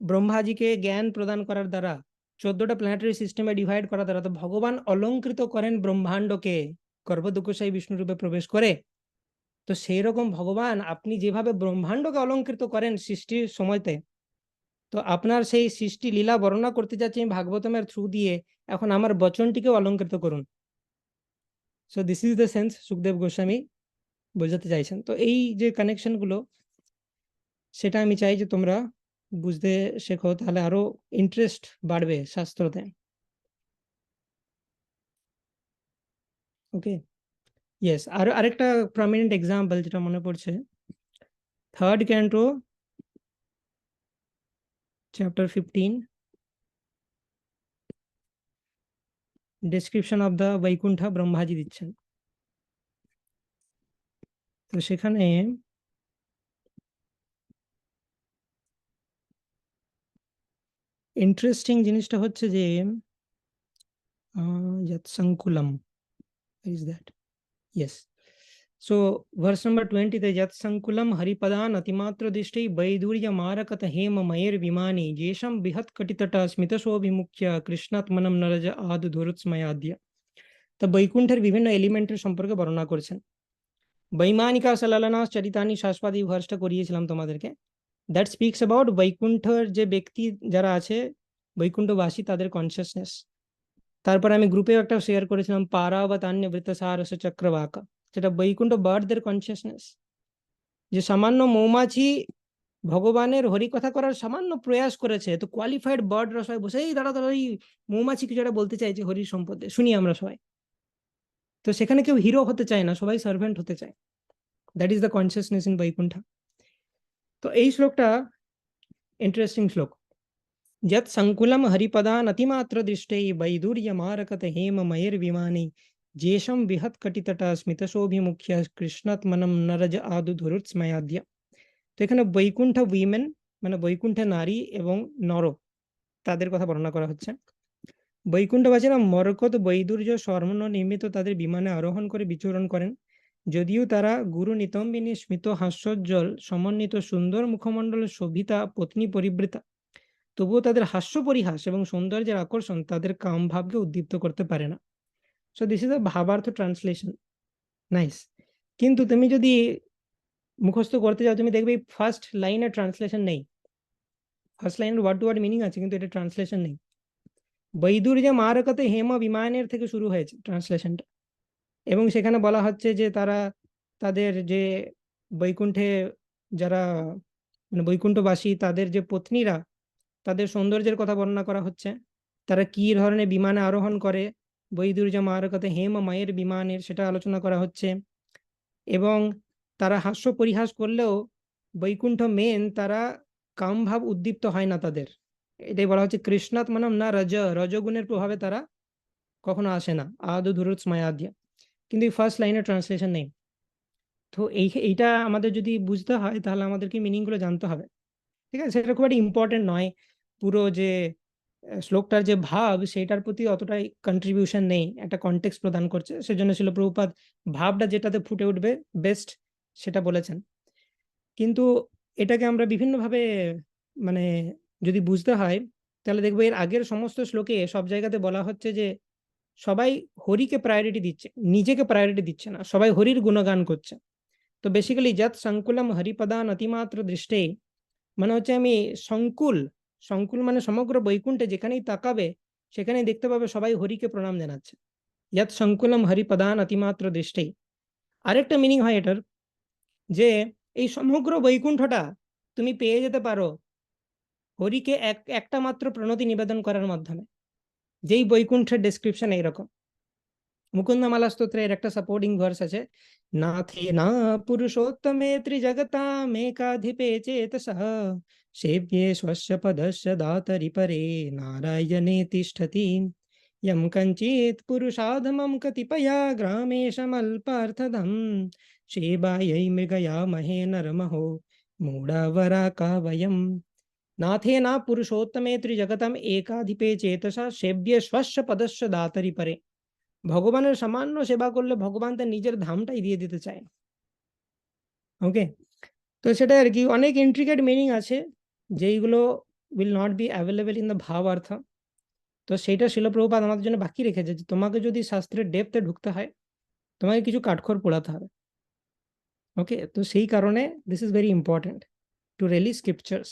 ব্রহ্মাজিকে জ্ঞান প্রদান করার দ্বারা, 14টা প্ল্যানেটারি সিস্টেমে ডিভাইড করার দ্বারা। তো ভগবান অলঙ্কৃত করেন ব্রহ্মাণ্ডকে গর্ভদোকসাই বিষ্ণুরূপে প্রবেশ করে। তো সেই রকম ভগবান আপনি যেভাবে ব্রহ্মাণ্ডকে অলঙ্কৃত করেন সৃষ্টির সময়তে, তো আপনার সেই সৃষ্টি লীলা বর্ণনা করতে যাচ্ছি আমি ভাগবতমের থ্রু দিয়ে, এখন আমার বচনটিকেও অলঙ্কৃত করুন। So this is the sense Sukhdev Goswami বোঝাতে চাইছেন। তো এই যে কানেকশনগুলো সেটা আমি চাই যে তোমরা বুঝতে শেখো, তাহলে আরো ইন্টারেস্ট বাড়বে শাস্ত্রতে। ওকে, ইয়েস। আর আরেকটা প্রমিনেন্ট এক্সাম্পল যেটা মনে পড়ছে, 3rd canto chapter 15, description of the Vaikuntha Brahmaji দিচ্ছেন। তো সেখানে ইন্টারেস্টিং জিনিসটা হচ্ছে যে সংকুলম is that, yes. So verse number 20 তে যৎ সংকুলম হরিপদান অতিমাত্র দৃষ্টি বৈদুর্য মারকত হেম ময়ের বিমানী যেশম বৃহৎ কটিতট স্মিতশোভিমুখ্য কৃষ্ণাত্মনম নরজ আদু ধুরুৎস্ময়াদ্য। তা বৈকুণ্ঠের বিভিন্ন এলিমেন্টের সম্পর্কে বর্ণনা করেছেন। বৈমানিকা সললনা চরিতানি শাশ্বতী ভার্সটা করিয়েছিলাম তোমাদেরকে। দ্যাট স্পিক্স অ্যাবাউট বৈকুণ্ঠের যে ব্যক্তি যারা আছে বৈকুণ্ঠবাসী তাদের কনসিয়াসনেস। তারপর আমি গ্রুপেও একটা শেয়ার করেছিলাম পারাবতান্য বৃত্তসারস চক্রবাকা, যেটা বৈকুণ্ঠ বার্ডদের কনসিয়াসনেস। যে সামান্য মৌমাছি ভগবানের হরিকথা করার সামান্য প্রয়াস করেছে, তো কোয়ালিফাইড বার্ডরা সবাই বসে এই দাঁড়া দাঁড়া, এই মৌমাছি কিছু একটা বলতে চাইছে হরির সম্পদে, শুনি আমরা সবাই। তো সেখানে কেউ হিরো হতে চায় না, সবাই সার্ভেন্ট হতে চায়। That is the consciousness in Vaikuntha. তো এই শ্লোকটা ইন্টারেস্টিং শ্লোক। যৎ সংকুলম হরিপদান অতিমাত্র দৃষ্টে বৈদুর্য মারকত হেম ময়ের বিমানী যেশম বৃহৎ কটিতট স্মিতশোভিমুখ্য কৃষ্ণাত্মনম নরজ আদু ধুরুৎস্ময়াদ্য। তো এখানে বৈকুণ্ঠ উইমেন মানে বৈকুণ্ঠে নারী এবং নর, তাদের কথা বর্ণনা করা হচ্ছে। বৈকুণ্ঠবাসীরা মরকত বৈদুর্য স্বর্ণ নির্মিত তাদের বিমানে আরোহণ করে বিচরণ করেন। যদিও তারা গুরু নিতম্বিনী স্মিত হাস্যোজ্জ্বল সমন্বিত সুন্দর মুখমণ্ডল শোভিতা পত্নী পরিবৃতা, তবুও তাদের হাস্য পরিহাস এবং সৌন্দর্যের আকর্ষণ তাদের কাম ভাবকে উদ্দীপ্ত করতে পারে না। So this is a bhavartha translation, nice. কিন্তু তুমি যদি মুখস্থ করতে যাও তুমি দেখবে ফার্স্ট লাইনের ট্রান্সলেশন নেই। ফার্স্ট লাইনের ওয়ার্ড টু ওয়ার্ড মিনিং আছে কিন্তু এটা ট্রান্সলেশন নেই। বৈদুর্য মারকতে হেম বিমানের থেকে শুরু হয়েছে ট্রান্সলেশনটা, এবং সেখানে বলা হচ্ছে যে তারা তাদের যে বৈকুণ্ঠে যারা মানে বৈকুণ্ঠবাসী তাদের যে পত্নীরা তাদের সৌন্দর্যের কথা বর্ণনা করা হচ্ছে। তারা কি ধরনের বিমানে আরোহণ করে, বৈদুর্য মারকতে হেম মায়ের বিমানের সেটা আলোচনা করা হচ্ছে। এবং তারা হাস্য পরিহাস করলেও বৈকুণ্ঠ মেন তারা কামভাব উদ্দীপ্ত হয় না তাদের। এটাই বলা হচ্ছে কৃষ্ণাত্মনম না রজগুণের প্রভাবে তারা কখনো আসে না, আদু ধুরুৎস্ময়াদ্য। কিন্তু এই ফার্স্ট লাইনের ট্রান্সলেশন নেই। তো এইটা আমাদের যদি বুঝতে হয় তাহলে আমাদেরকে মিনিংগুলো জানতে হবে, ঠিক আছে? সেটা খুব একটা ইম্পর্টেন্ট নয়। পুরো যে শ্লোকটার যে ভাব সেটার প্রতি অতটাই কন্ট্রিবিউশন নেই, একটা কনটেক্সট প্রদান করছে। সেজন্য শিল প্রভুপাদ ভাবটা যেটাতে ফুটে উঠবে বেস্ট সেটা বলেছেন। কিন্তু এটাকে আমরা বিভিন্নভাবে মানে যদি বুঝতে হয় তো তাহলে দেখবো এর আগের সমস্ত শ্লোকে সব জায়গাতে বলা হচ্ছে যে সবাই হরিকে প্রায়োরিটি দিচ্ছে, নিজেকে প্রায়োরিটি দিচ্ছে না, সবাই হরির গুণগান করছে। তো বেসিক্যালি যৎ সংকুলম হরিপদান অতিমাত্র দৃষ্টে, মানে হচ্ছে আমি সংকুল, সংকুল মানে সমগ্র বৈকুণ্ঠে যেখানেই তাকাবে সেখানেই দেখতে পাবে সবাই হরিকে প্রণাম জানাচ্ছে। যৎ সংকুলম হরিপদান অতিমাত্র দৃষ্টে। আরেকটা মিনিং হয় এটার, যে এই সমগ্র বৈকুণ্ঠটা তুমি পেয়ে যেতে পারো হরিকে একটা মাত্র প্রণতি নিবেদন করার মাধ্যমে। যেই বৈকুণ্ঠের ডেসক্রিপশন এইরকম। মুকুন্দমালা স্তোত্রে এর একটা সাপোর্টিং ভার্স আছে, নাথে না পুরুষোত্তমে ত্রিজগতামেকাধিপে চেতসঃ সেব্যে স্বস্য পদস্য দাতরি পরে নারায়ণে তিষ্ঠতি यम कंचित पुरुषाधमं कतिपया ग्रामेशमल्पार्थदं सेवायै मृगया महे नरमहो मूढावरा का वयम् नाथे ना पुरुषोत्तमे त्रिजगतम एकाधिपे चेतसा सेव्ये स्वस्य पदस्य दातरि परे। ভগবানের সামান্য সেবা করলে ভগবান তার নিজের ধামটাই দিয়ে দিতে চায়। ওকে, তো সেটা আর কি অনেক ইন্ট্রিকেট মিনিং আছে যেইগুলো will not be available in the bhavartha. তো সেইটা শিল প্রভুপাদ আমাদের জন্য বাকি রেখেছে যে তোমাকে যদি শাস্ত্রের ডেপথে ঢুকতে হয় তোমাকে কিছু কাঠখড় পোড়াতে হবে। ওকে, তো সেই কারণে this is very important to release scriptures.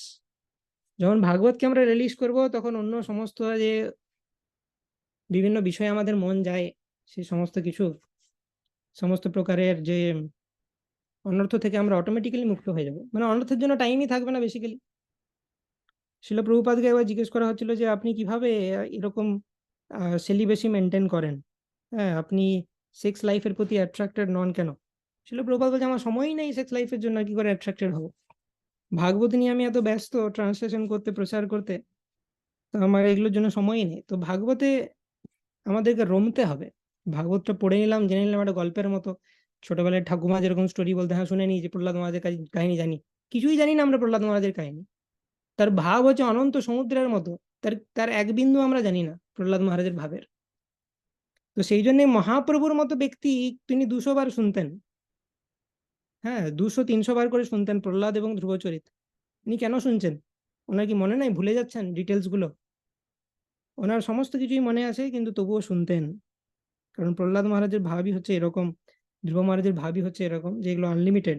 যখন ভাগবতকে আমরা রিলিজ করব তখন অন্য সমস্ত যে বিভিন্ন বিষয়ে আমাদের মন যায় সেই সমস্ত কিছু, সমস্ত প্রকারের যে অনর্থ থেকে আমরা অটোমেটিক্যালি মুক্ত হয়ে যাব, মানে অনর্থের জন্য টাইমই থাকবে না বেসিক্যালি। শিল প্রভুপাদকে একবার জিজ্ঞেস করা হচ্ছিল যে আপনি কিভাবে এরকম সেলিবেসি মেনটেন করেন, হ্যাঁ আপনি সেক্স লাইফের প্রতি অ্যাট্রাক্টেড নন কেন? শিল প্রভুপাদ বলছে আমার সময়ই নেই সেক্স লাইফের জন্য, কি করে অ্যাট্রাক্টেড হবো? ভাগবত নিয়ে আমি এত ব্যস্ত ট্রান্সলেশন করতে, প্রচার করতে, তো আমার এগুলোর জন্য সময়ই নেই। তো ভাগবতে আমাদেরকে রমতে হবে। ভাগবতটা পড়ে নিলাম, জেনে নিলাম একটা গল্পের মতো, ছোটবেলায় ঠাকুমা যেরকম স্টোরি বলতে, হ্যাঁ শুনে নিই যে প্রহ্লাদ মহারাজের কাহিনী জানি, কিছুই জানি না আমরা প্রহ্লাদ মহারাজের কাহিনী। তার ভাব হচ্ছে অনন্ত সমুদ্রের মতো, তার তার এক বিন্দু আমরা জানি না প্রহ্লাদ মহারাজের ভাবের। তো সেই জন্য মহাপ্রভুর মতো ব্যক্তি তিনি 200 বার শুনতেন, হ্যাঁ 200-300 বার করে শুনতেন প্রহ্লাদ এবং ধ্রুবচরিত। উনি কেন শুনছেন? ওনার কি মনে নাই, ভুলে যাচ্ছেন ডিটেলস গুলো? ওনার সমস্ত কিছুই মনে আছে কিন্তু তবুও শুনতেন, কারণ প্রহ্লাদ মহারাজের ভাবই হচ্ছে এরকম, ধ্রুব মহারাজের ভাবই হচ্ছে এরকম যে এগুলো আনলিমিটেড।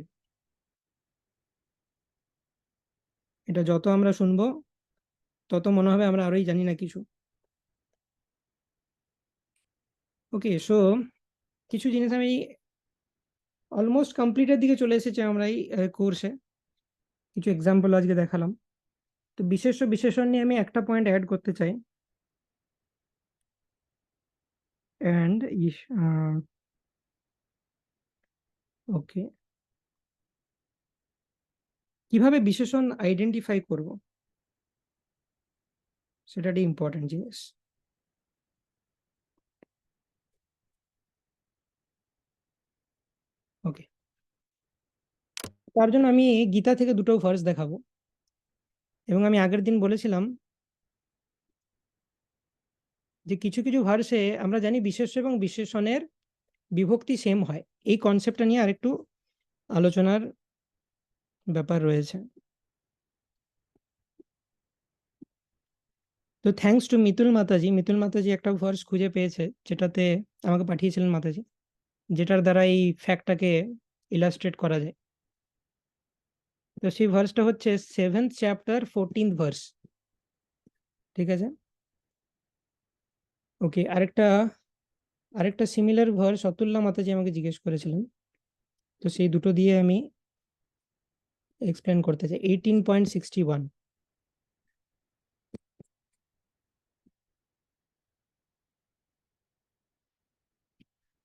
এটা যত আমরা শুনবো তত মনে হবে আমরা আরোই জানি না কিছু। ওকে, সো কিছু জিনিস আমি অলমোস্ট কমপ্লিটের দিকে চলে এসেছি আমরা এই কোর্সে, কিছু এক্সাম্পল আজকে দেখালাম। তো বিশেষ্য বিশেষণ নিয়ে আমি একটা পয়েন্ট অ্যাড করতে চাই, অ্যান্ড ওকে, কিভাবে বিশেষণ আইডেন্টিফাই করব সেটা একটা ইম্পর্টেন্ট জিনিস। ওকে, তার জন্য আমি গীতা থেকে দুটো ভার্স দেখাবো, এবং আমি আগের দিন বলেছিলাম যে কিছু কিছু ভার্সে আমরা জানি বিশেষ্য এবং বিশেষণের বিভক্তি সেম হয়, এই কনসেপ্টটা নিয়ে আরেকটু আলোচনার ব্যাপার রয়েছে। তো থ্যাঙ্কস টু মিতুল মাতাজি, মিতুল মাতাজি একটা ভার্স খুঁজে পেয়েছে যেটাতে আমাকে পাঠিয়েছিলেন মাতাজি, যেটার দ্বারা এই ফ্যাক্টটাকে ইলাস্ট্রেট করা যায়। তো সেই ভার্সটা হচ্ছে 7th চ্যাপ্টার 14th ভার্স, ঠিক আছে? ওকে, আরেকটা সিমিলার ভার্স অতুল্লা মাতাজি আমাকে জিজ্ঞেস করেছিলেন, তো সেই দুটো দিয়ে আমি এক্সপ্লেন করতে চাই। 18.61,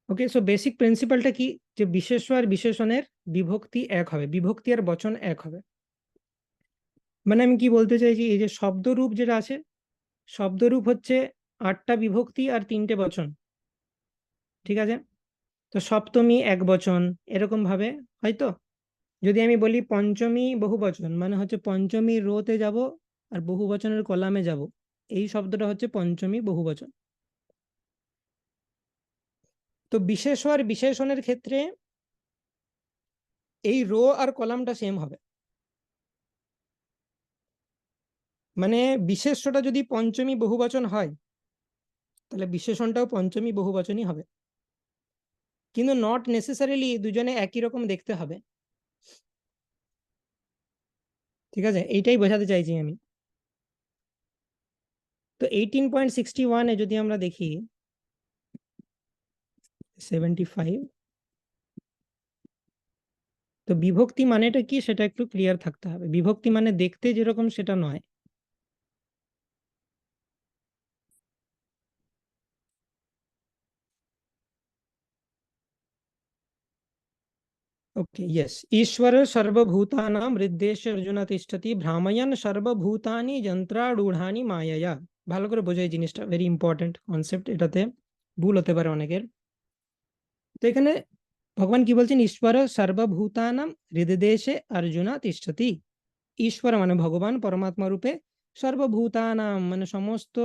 ওকে। সো বেসিক প্রিন্সিপালটা কি, যে বিশেষ্য আর বিশেষণের বিভক্তি এক হবে, বিভক্তি আর বচন এক হবে। মানে আমি কি বলতে চাইছি, এই যে শব্দরূপ যেটা আছে, শব্দরূপ হচ্ছে 8টা বিভক্তি আর 3টে বচন, ঠিক আছে? তো সপ্তমী এক বচন, এরকম ভাবে হয়তো যদি আমি বলি পঞ্চমী বহু বচন, মানে হচ্ছে পঞ্চমী রোতে যাব আর বহু বচনের কলামে যাব, এই শব্দটা হচ্ছে পঞ্চমী বহু বচন। তো বিশেষ্য আর বিশেষণের ক্ষেত্রে এই রো আর কলামটা সেম হবে, মানে বিশেষ্যটা যদি পঞ্চমী বহুবচন হয় তাহলে বিশেষণটাও পঞ্চমী বহুবচনই হবে, কিন্তু নট নেসেসারিলি দুজনে একই রকম দেখতে হবে। ঠিক আছে, এইটাই বোঝাতে চাইছি আমি। তো 18.61-এ যদি আমরা দেখি 75, তো বিভক্তি মানেটা কি সেটা একটু ক্লিয়ার থাকতে হবে। বিভক্তি মানে দেখতে যেরকম সেটা নয়। ओके यस, ईश्वर सर्वभूतानां हृद्देशे अर्जुन तिष्ठति भ्रामयन् सर्वभूतानि যন্ত্রারূঢ়ানি মায়ায়া। ভালো করে বোঝো এই জিনিসটা, ভেরি ইম্পর্টেন্ট কনসেপ্ট, এটাতে ভুল হতে পারে অনেকের। তো এখানে ভগবান কি বলছেন, ঈশ্বর সর্বভূতানাম হৃদদেশে অর্জুন তিষ্ঠতি। ঈশ্বর মানে ভগবান পরমাত্মা রূপে, সর্বভূতানাম মানে সমস্ত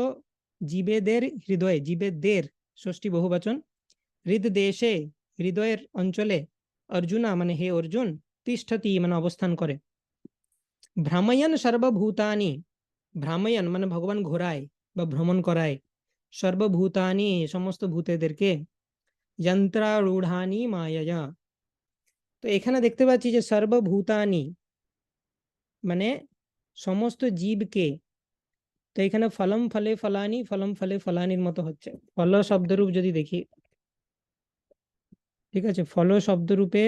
জীবেদের হৃদয়ে, জীবেদের ষষ্ঠী বহুবচন, হৃদদেশে হৃদয়ের অঞ্চলে, অর্জুনা মানে হে অর্জুন, তিষ্ঠতি মানে অবস্থান করে। ভ্রাময়ন সর্বভূতানি, ভ্রাময়ন মানে ভগবান ঘোরায় বা ভ্রমণ করায়, সর্বভূতানি সমস্ত ভূতেদেরকে, যন্ত্রারূঢ়ানি মায়ায়া। তো এখানে দেখতে পাচ্ছি যে সর্বভূতানি মানে সমস্ত জীবকে। তো এখানে ফলম ফলে ফলানি, ফলম ফলে ফলানির মতো হচ্ছে ফল শব্দরূপ যদি দেখি। ঠিক আছে, ফল শব্দরূপে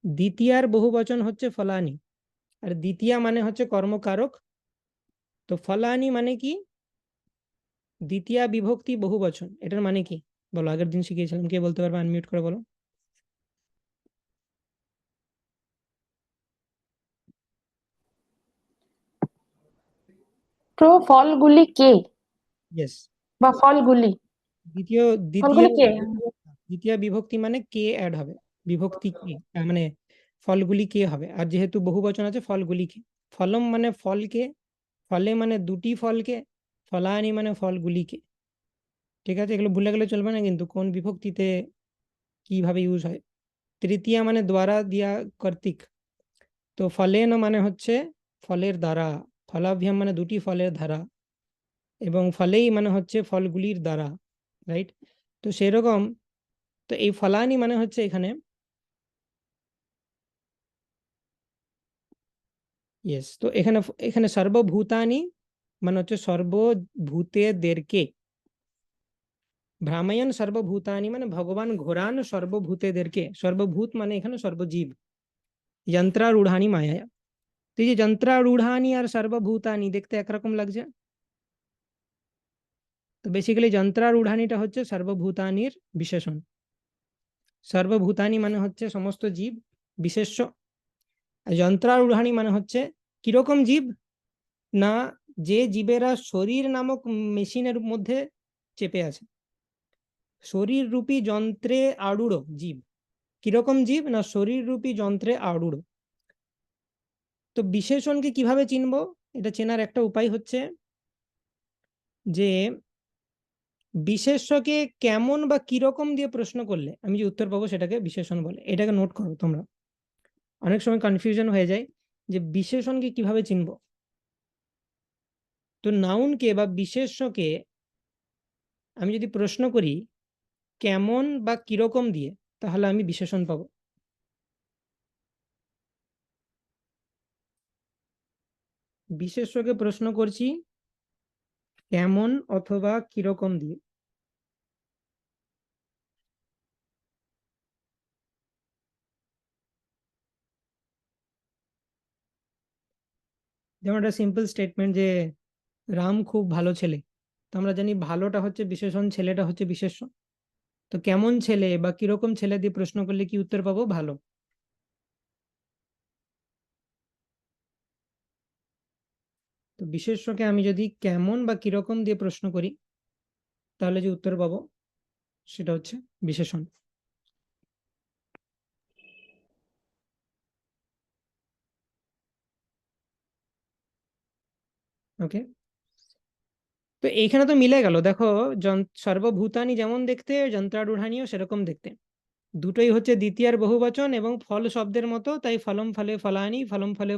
দ্বিতীয়ার বহুবচন হচ্ছে ফলানি, আর দ্বিতীয়া মানে হচ্ছে কর্মকারক। তো ফলানি মানে কি, দ্বিতীয়া বিভক্তি বহুবচন, এটার মানে কি বলো? আগের দিন শিখিয়েছিলাম, কে বলতে পারবে? আনমিউট করে বলো। তো ফলগুলি কে ইয়েস, বা ফলগুলি দ্বিতীয় দ্বিতীয় ফলগুলি কে দ্বিতীয় বিভক্তি মানে কে অ্যাড হবে, বিভক্তি কে, মানে ফলগুলি কে হবে। আর যেহেতু বহুবচন আছে ফলগুলি কে, ফলম মানে ফলকে, ফলে মানে দুটি ফলকে, ফলানি মানে ফলগুলিকে। ঠিক আছে, এগুলো ভুলে গেলে চলবে না কিন্তু কোন বিভক্তিতে কিভাবে ইউজ হয়। তৃতীয়া মানে দ্বারা দিয়া কর্তৃক, তো ফলেন মানে হচ্ছে ফলের দ্বারা, ফলাভ্যাম মানে দুটি ফলের ধারা, এবং ফলেই মানে হচ্ছে ফলগুলির দ্বারা, রাইট? তো সেরকম, তো এই ফলানি মানে হচ্ছে এখানে, ইয়েস, তো এখানে এখানে সর্বভূতানি মানে হচ্ছে সর্বভূতেদেরকে, ভ্রাময়ন সর্বভূতানি মানে ভগবান ঘোরান সর্বভূতেদেরকে, সর্বভূত মানে এখানে সর্বজীব, যন্ত্রারূঢ়ানি মায়া। তো এই যে যন্ত্রারূঢ়ানি আর সর্বভূতানি দেখতে একরকম লাগছে, তো বেসিক্যালি যন্ত্রারূঢ়ানিটা হচ্ছে সর্বভূতানির বিশেষণ। সর্বভূতানি মানে হচ্ছে সমস্ত জীব বিশেষ্য, আর যন্ত্রারূঢ়ানি মানে হচ্ছে কিরকম জীব, না যে জীবেরা শরীর নামক মেশিনের মধ্যে চেপে আছে, শরীর রূপী যন্ত্রে আড়ুড়ো জীব। কিরকম জীব, না শরীর রূপী যন্ত্রে আড়ুড়ো। তো বিশেষণকে কিভাবে চিনবো, এটা চেনার একটা উপায় হচ্ছে যে বিশেষ্যকে কেমন বা কিরকম দিয়ে প্রশ্ন করলে আমি যে উত্তর পাবো সেটাকে বিশেষণ বলে। এটাকে নোট করো তোমরা, অনেক সময় কনফিউশন হয়ে যায় যে বিশেষণকে কিভাবে চিনবো। তো নাউনকে বা বিশেষ্যকে আমি যদি প্রশ্ন করি কেমন বা কিরকম দিয়ে, তাহলে আমি বিশেষণ পাবো। বিশেষ্যকে প্রশ্ন করছি কেমন অথবা কিরকম দিয়ে, যেমন একটা সিম্পল স্টেটমেন্ট যে রাম খুব ভালো ছেলে, তো আমরা জানি ভালোটা হচ্ছে বিশেষণ, ছেলেটা হচ্ছে বিশেষ্য। তো কেমন ছেলে বা কিরকম ছেলে দিয়ে প্রশ্ন করলে কি উত্তর পাবো, ভালো। তো বিশেষ্যকে আমি যদি কেমন বা কিরকম দিয়ে প্রশ্ন করি তাহলে যে উত্তর পাবো সেটা হচ্ছে বিশেষণ। ওকে, তো এইখানে তো মিলে গেল দেখো, সর্বভূতানি যেমন দেখতে, যন্ত্রারূঢ়ানিও সেরকম দেখতে। দুটোই হচ্ছে দ্বিতীয়ার বহুবচন এবং ফল শব্দের মতো, তাই ফলম ফলে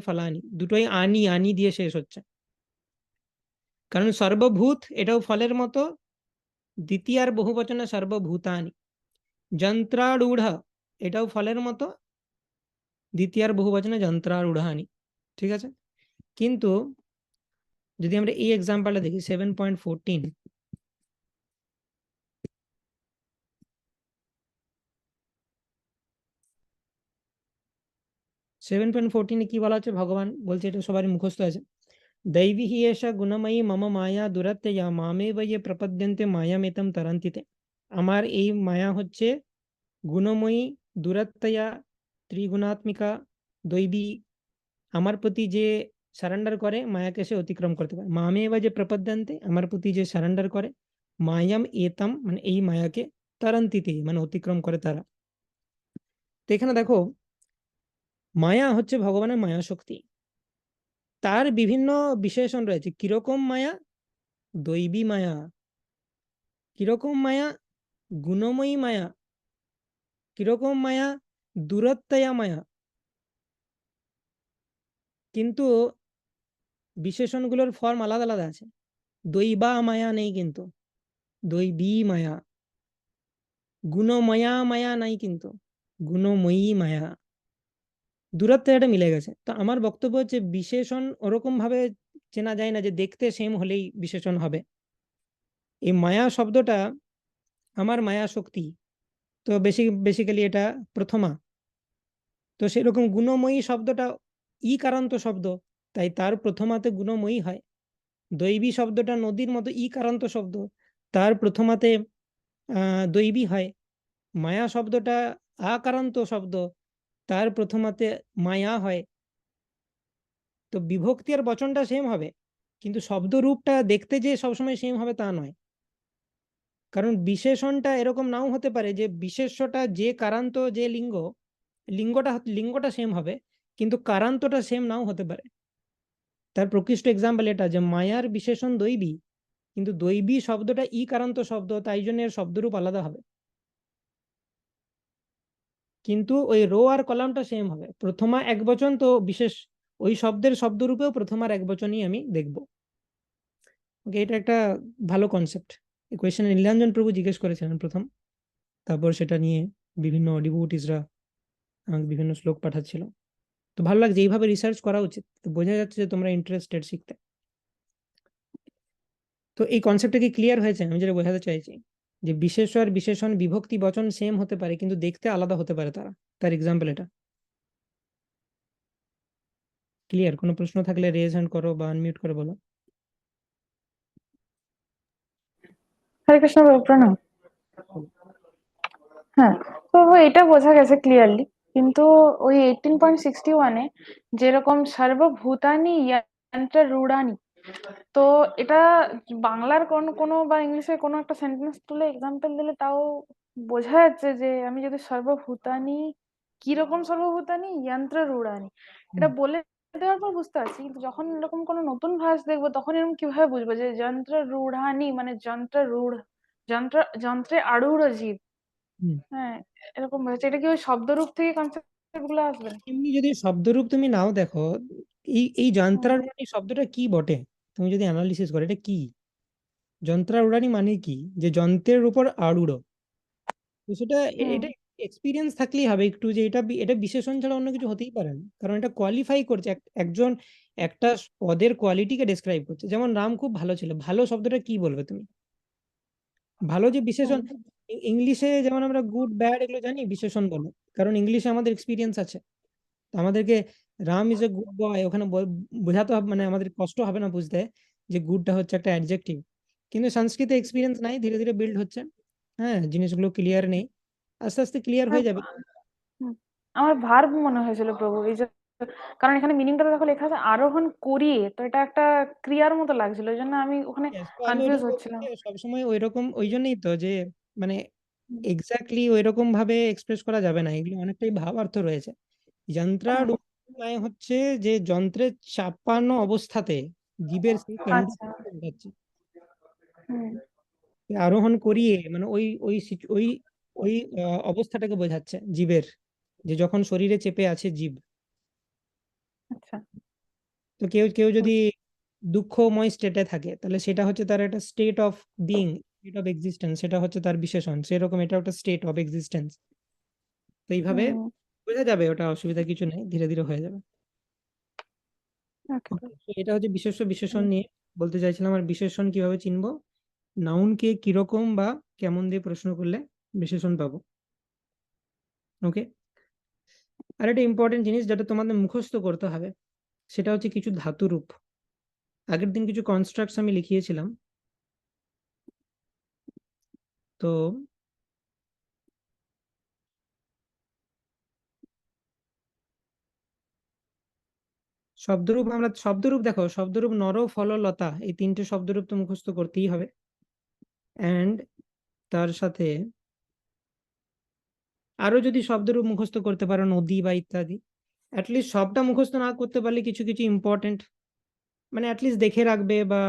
ফলানি দুটোই আনি আনি দিয়ে শেষ হচ্ছে। কারণ সর্বভূত এটাও ফলের মতো, দ্বিতীয়ার বহুবচনে সর্বভূতানি। যন্ত্রারূঢ় এটাও ফলের মতো, দ্বিতীয়ার বহুবচনে যন্ত্রারূঢ়ানি। ঠিক আছে, কিন্তু যদি আমরা এই এক্সাম্পলটা দেখি 7.14, 7.14 কি বলা হচ্ছে, ভগবান বলছে, এটা সবারই মুখস্থ আছে, दैवी हि एषा गुणमयी मम माया दुरत्यया मामेव ये प्रपद्यन्ते मायामेतं तरन्ति ते। আমার এই মায়া হচ্ছে গুণময়ী, দুরাত্ময়া, ত্রিগুণাত্মিকা, দৈবী। আমার প্রতি যে সারেন্ডার করে মায়াকে সে অতিক্রম করতে পারে। মামেব যে প্রপদ্যন্তে, আমার প্রতি যে সারেন্ডার করে, মায়াম এতম মানে এই মায়াকে, তারন্তিতে মানে অতিক্রম করে তারা। তো এখানে দেখো, মায়া হচ্ছে ভগবানের মায়া শক্তি, তার বিভিন্ন বিশেষণ রয়েছে। কিরকম মায়া? দৈবী মায়া। কিরকম মায়া? গুণময়ী মায়া। কিরকম মায়া? দূরত্বয়া মায়া। কিন্তু বিশেষণগুলোর ফর্ম আলাদা আলাদা আছে। দৈবা মায়া নেই কিন্তু, দৈবী মায়া। গুণময়া মায়া নাই কিন্তু, গুণময়ী মায়া। দূরত্ব এটা মিলে গেছে। তো আমার বক্তব্য হচ্ছে বিশেষণ ওরকম ভাবে চেনা যায় না যে দেখতে সেম হলেই বিশেষণ হবে। এই মায়া শব্দটা আমার মায়া শক্তি, তো বেসিক্যালি এটা প্রথমা। তো সেরকম গুণময়ী শব্দটা ই কারান্ত শব্দ, তাই তার প্রথমাতে গুণময়ী হয়। দৈবী শব্দটা নদীর মতো ই কারান্ত শব্দ, তার প্রথমাতে দৈবী হয়। মায়া শব্দটা আকারান্ত শব্দ, তার প্রথমাতে মায়া হয়। তো বিভক্তি আর বচনটা সেম হবে, কিন্তু শব্দ রূপটা দেখতে যে সবসময় সেম হবে তা নয়। কারণ বিশেষণটা এরকম নাও হতে পারে যে বিশেষ্যটা যে কারান্ত যে লিঙ্গ, লিঙ্গটা সেম হবে, কিন্তু কারান্তটা সেম নাও হতে পারে। তার প্রকৃষ্ট এক্সাম্পল এটা যে মায়ার বিশেষণ দৈবী, কিন্তু দৈবী শব্দটা ই কারান্ত শব্দ, তাই জন্য এর শব্দরূপ আলাদা হবে। কিন্তু ওই রো আর কলামটা সেম হবে। প্রথমা এক বচন, তো বিশেষ ওই শব্দের শব্দরূপেও প্রথমার এক বচনই আমি দেখব। ওকে, এটা একটা ভালো কনসেপ্ট। এই কোয়েশ্চেন নীলাঞ্জন প্রভু জিজ্ঞেস করেছিলেন প্রথম, তারপর সেটা নিয়ে বিভিন্ন ডিভোটিসরা আমাকে বিভিন্ন শ্লোক পাঠাচ্ছিল। তো ভালো লাগছে, এইভাবে রিসার্চ করা উচিত, তো বোঝা যাচ্ছে যে তোমরা ইন্টারেস্টেড শিখতে। তো এই কনসেপ্টটা কি ক্লিয়ার হয়েছে? আমি যেটা বোঝাতে চাইছি যে বিশেষ্য আর বিশেষণ বিভক্তি বচন সেম হতে পারে, কিন্তু দেখতে আলাদা হতে পারে তারা। তার এক্সাম্পল এটা। ক্লিয়ার? কোনো প্রশ্ন থাকলে রেজ হ্যান্ড করো বা আনমিউট করে বলো। হরে কৃষ্ণ বাবু, প্রণাম। হ্যাঁ, তো বাবু এটা বোঝা গেছে ক্লিয়ারলি, কিন্তু ওই 18.61-এ যেরকম সর্বভূতানি যন্ত্র রূঢ়ানি, তো এটা বাংলার কোনো বা ইংলিশে কোনো একটা সেন্টেন্স তুলে এক্সাম্পল দিলে তাও বোঝা যাচ্ছে যে আমি যদি সর্বভূতানি, কিরকম সর্বভূতানি যন্ত্র রূঢ়ানি এটা বলে দেওয়ার পর বুঝতে পারছি, কিন্তু যখন এরকম কোনো নতুন ভাষ দেখবো তখন এরকম কিভাবে বুঝবো যে যন্ত্র রূঢ়ানি মানে যন্ত্র রূঢ়, যন্ত্রে আরূঢ় জীব। হুম। হ্যাঁ, এরকম হয়েছে। এটা কি ওই শব্দরূপ থেকে কনসেপ্ট গুলো আসবে? এমনি যদি শব্দরূপ তুমি নাও দেখো, এই হুম, যন্ত্রারূঢ়ানি শব্দটা কি বটে, তুমি যদি অ্যানালিসিস করো এটা কি। যন্ত্রারূঢ়ানি মানে কি? যে যন্ত্রের উপর আরূঢ়। তো সেটা হুম, এটা এক্সপিরিয়েন্স থাকলেই হবে একটু, যে এটা বিশেষণ ছাড়া অন্য কিছু হতেই পারে না। কারণ এটা কোয়ালিফাই করছে একজন একটা পদের কোয়ালিটিকে ডেসক্রাইব করছে। যেমন রাম খুব ভালো ছিল, ভালো শব্দটা কি বলবে তুমি? ভালো যে বিশেষণ, হুম, ইংলিশে যেমন আমরা গুড ব্যাড এগুলো জানি বিশেষণ বলে, কারণ ইংলিশে আমাদের এক্সপিরিয়েন্স আছে। তো আমাদেরকে Ram is a good boy ওখানে বোঝাতে হবে, মানে আমাদের কষ্ট হবে না বুঝতে যে গুডটা হচ্ছে একটা অ্যাডজেক্টিভ। কিন্তু সংস্কৃতে এক্সপিরিয়েন্স নাই, ধীরে ধীরে বিল্ড হচ্ছে। হ্যাঁ, জিনিসগুলো ক্লিয়ার নেই, আস্তে আস্তে ক্লিয়ার হয়ে যাবে। হুম। আমার ভার্ব মনে হয়েছিল প্রভু, এই যে কারণ এখানে মিনিংটা দেখো লেখা আছে আরোহণ করিয়ে, তো এটা একটা ক্রিয়ার মতো লাগছিল, এই জন্য আমি ওখানে Yes, তো আমি কনফিউজ ওটাই বলছি হচ্ছিলাম। যে সবসময় ওইরকম, ওই জন্যই তো যে মানে হুম, এক্স্যাক্টলি ওইরকম ভাবে এক্সপ্রেস করা যাবে না, এগুলো অনেকটাই ভাবার্থ রয়েছে। হুম, যন্ত্রারূঢ় মানে হচ্ছে যে যন্ত্রের চাপানো অবস্থাতে জীবের সেই আচ্ছা, কন্ডিশনকে বোঝাচ্ছে। হুম, আরোহণ করিয়ে মানে ওই ওই ওই অবস্থাটাকে বোঝাচ্ছে জীবের, যে যখন শরীরে চেপে আছে জীব। আচ্ছা। তো কেউ কেউ যদি দুঃখময় স্টেটে থাকে, তাহলে সেটা হচ্ছে তার একটা state of being, state of existence, সেটা হচ্ছে তার বিশেষণ। সেরকম এটা একটা স্টেট অফ এক্সিস্টেন্স। তো এইভাবে হুম। বোঝা যাবে, ওটা অসুবিধা কিছু নেই, ধীরে ধীরে হয়ে যাবে। ওকে। Okay, so এটা হচ্ছে বিশেষ্য বিশেষণ নিয়ে বলতে চাইছিলাম। আর বিশেষণ কিভাবে চিনবো, নাউনকে কিরকম বা কেমন দিয়ে প্রশ্ন করলে বিশেষণ পাবো। ওকে, আর একটা ইম্পর্টেন্ট জিনিস যেটা তোমাদের মুখস্থ করতে হবে, সেটা হচ্ছে কিছু ধাতুরূপ। আগের দিন কিছু কনস্ট্রাক্টস আমি লিখিয়েছিলাম, তো শব্দরূপ, আমরা শব্দরূপ দেখো, শব্দরূপ নর, ফল, লতা, এই তিনটে শব্দরূপ তো মুখস্থ করতেই হবে। অ্যান্ড তার সাথে আরো যদি শব্দরূপ মুখস্থ করতে পারো, নদী বা ইত্যাদি, অ্যাটলিস্ট সবটা মুখস্থ না করতে পারলে কিছু কিছু ইম্পর্টেন্ট, মানে অ্যাটলিস্ট দেখে রাখবে বা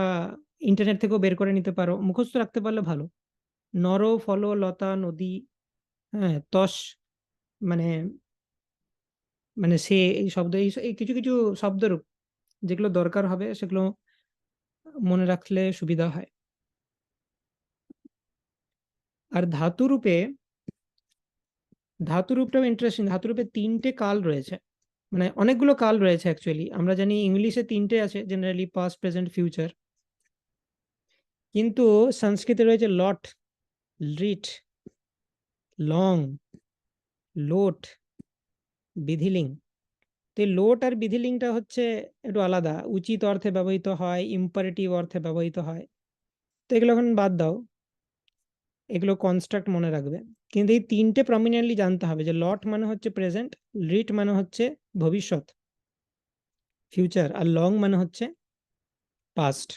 ইন্টারনেট থেকেও বের করে নিতে পারো, মুখস্থ রাখতে পারলে ভালো। নর, ফল, লতা, নদী, হ্যাঁ, তস, মানে মানে সে, এই শব্দ, এই কিছু কিছু শব্দরূপ যেগুলো দরকার হবে, সেগুলো মনে রাখলে সুবিধা হয়। আর ধাতুরূপে, ধাতুরূপটাও ইন্টারেস্টিং। ধাতুরূপে তিনটে কাল রয়েছে, মানে অনেকগুলো কাল রয়েছে অ্যাকচুয়ালি। আমরা জানি ইংলিশে তিনটে আছে জেনারেলি, পাস্ট, প্রেজেন্ট, ফিউচার। কিন্তু সংস্কৃতে রয়েছে লট, লিট, লং, লোট, বিধিলিং। তো এই লোট আর বিধিলিংটা হচ্ছে একটু আলাদা, উচিত অর্থে ব্যবহৃত হয়, ইম্পারেটিভ অর্থে ব্যবহৃত হয়। তো এগুলো এখন বাদ দাও, এগুলো কনস্ট্রাক্ট মনে রাখবে। কিন্তু এই তিনটে প্রমিনেন্টলি জানতে হবে, যে লট মানে হচ্ছে প্রেজেন্ট, লিট মানে হচ্ছে ভবিষ্যৎ, ফিউচার, আর লং মানে হচ্ছে পাস্ট।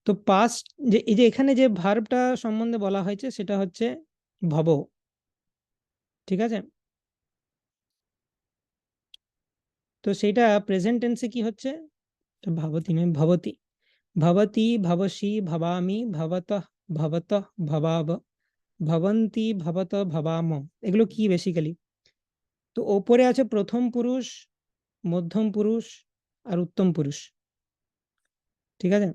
তো পাস্ট, যে এই যে এখানে যে ভার্বটা সম্বন্ধে বলা হয়েছে, সেটা হচ্ছে ভব, ঠিক আছে? তো সেইটা প্রেজেন্ট টেন্সে কি হচ্ছে, ভাবতি নয়, ভবতি। ভবতি, ভবসি, ভবামি, ভবতঃ, ভবতঃ, ভবাব, ভবন্তি, ভবত, ভবাম। এগুলো কি বেসিক্যালি, তো ওপরে আছে প্রথম পুরুষ, মধ্যম পুরুষ আর উত্তম পুরুষ, ঠিক আছে?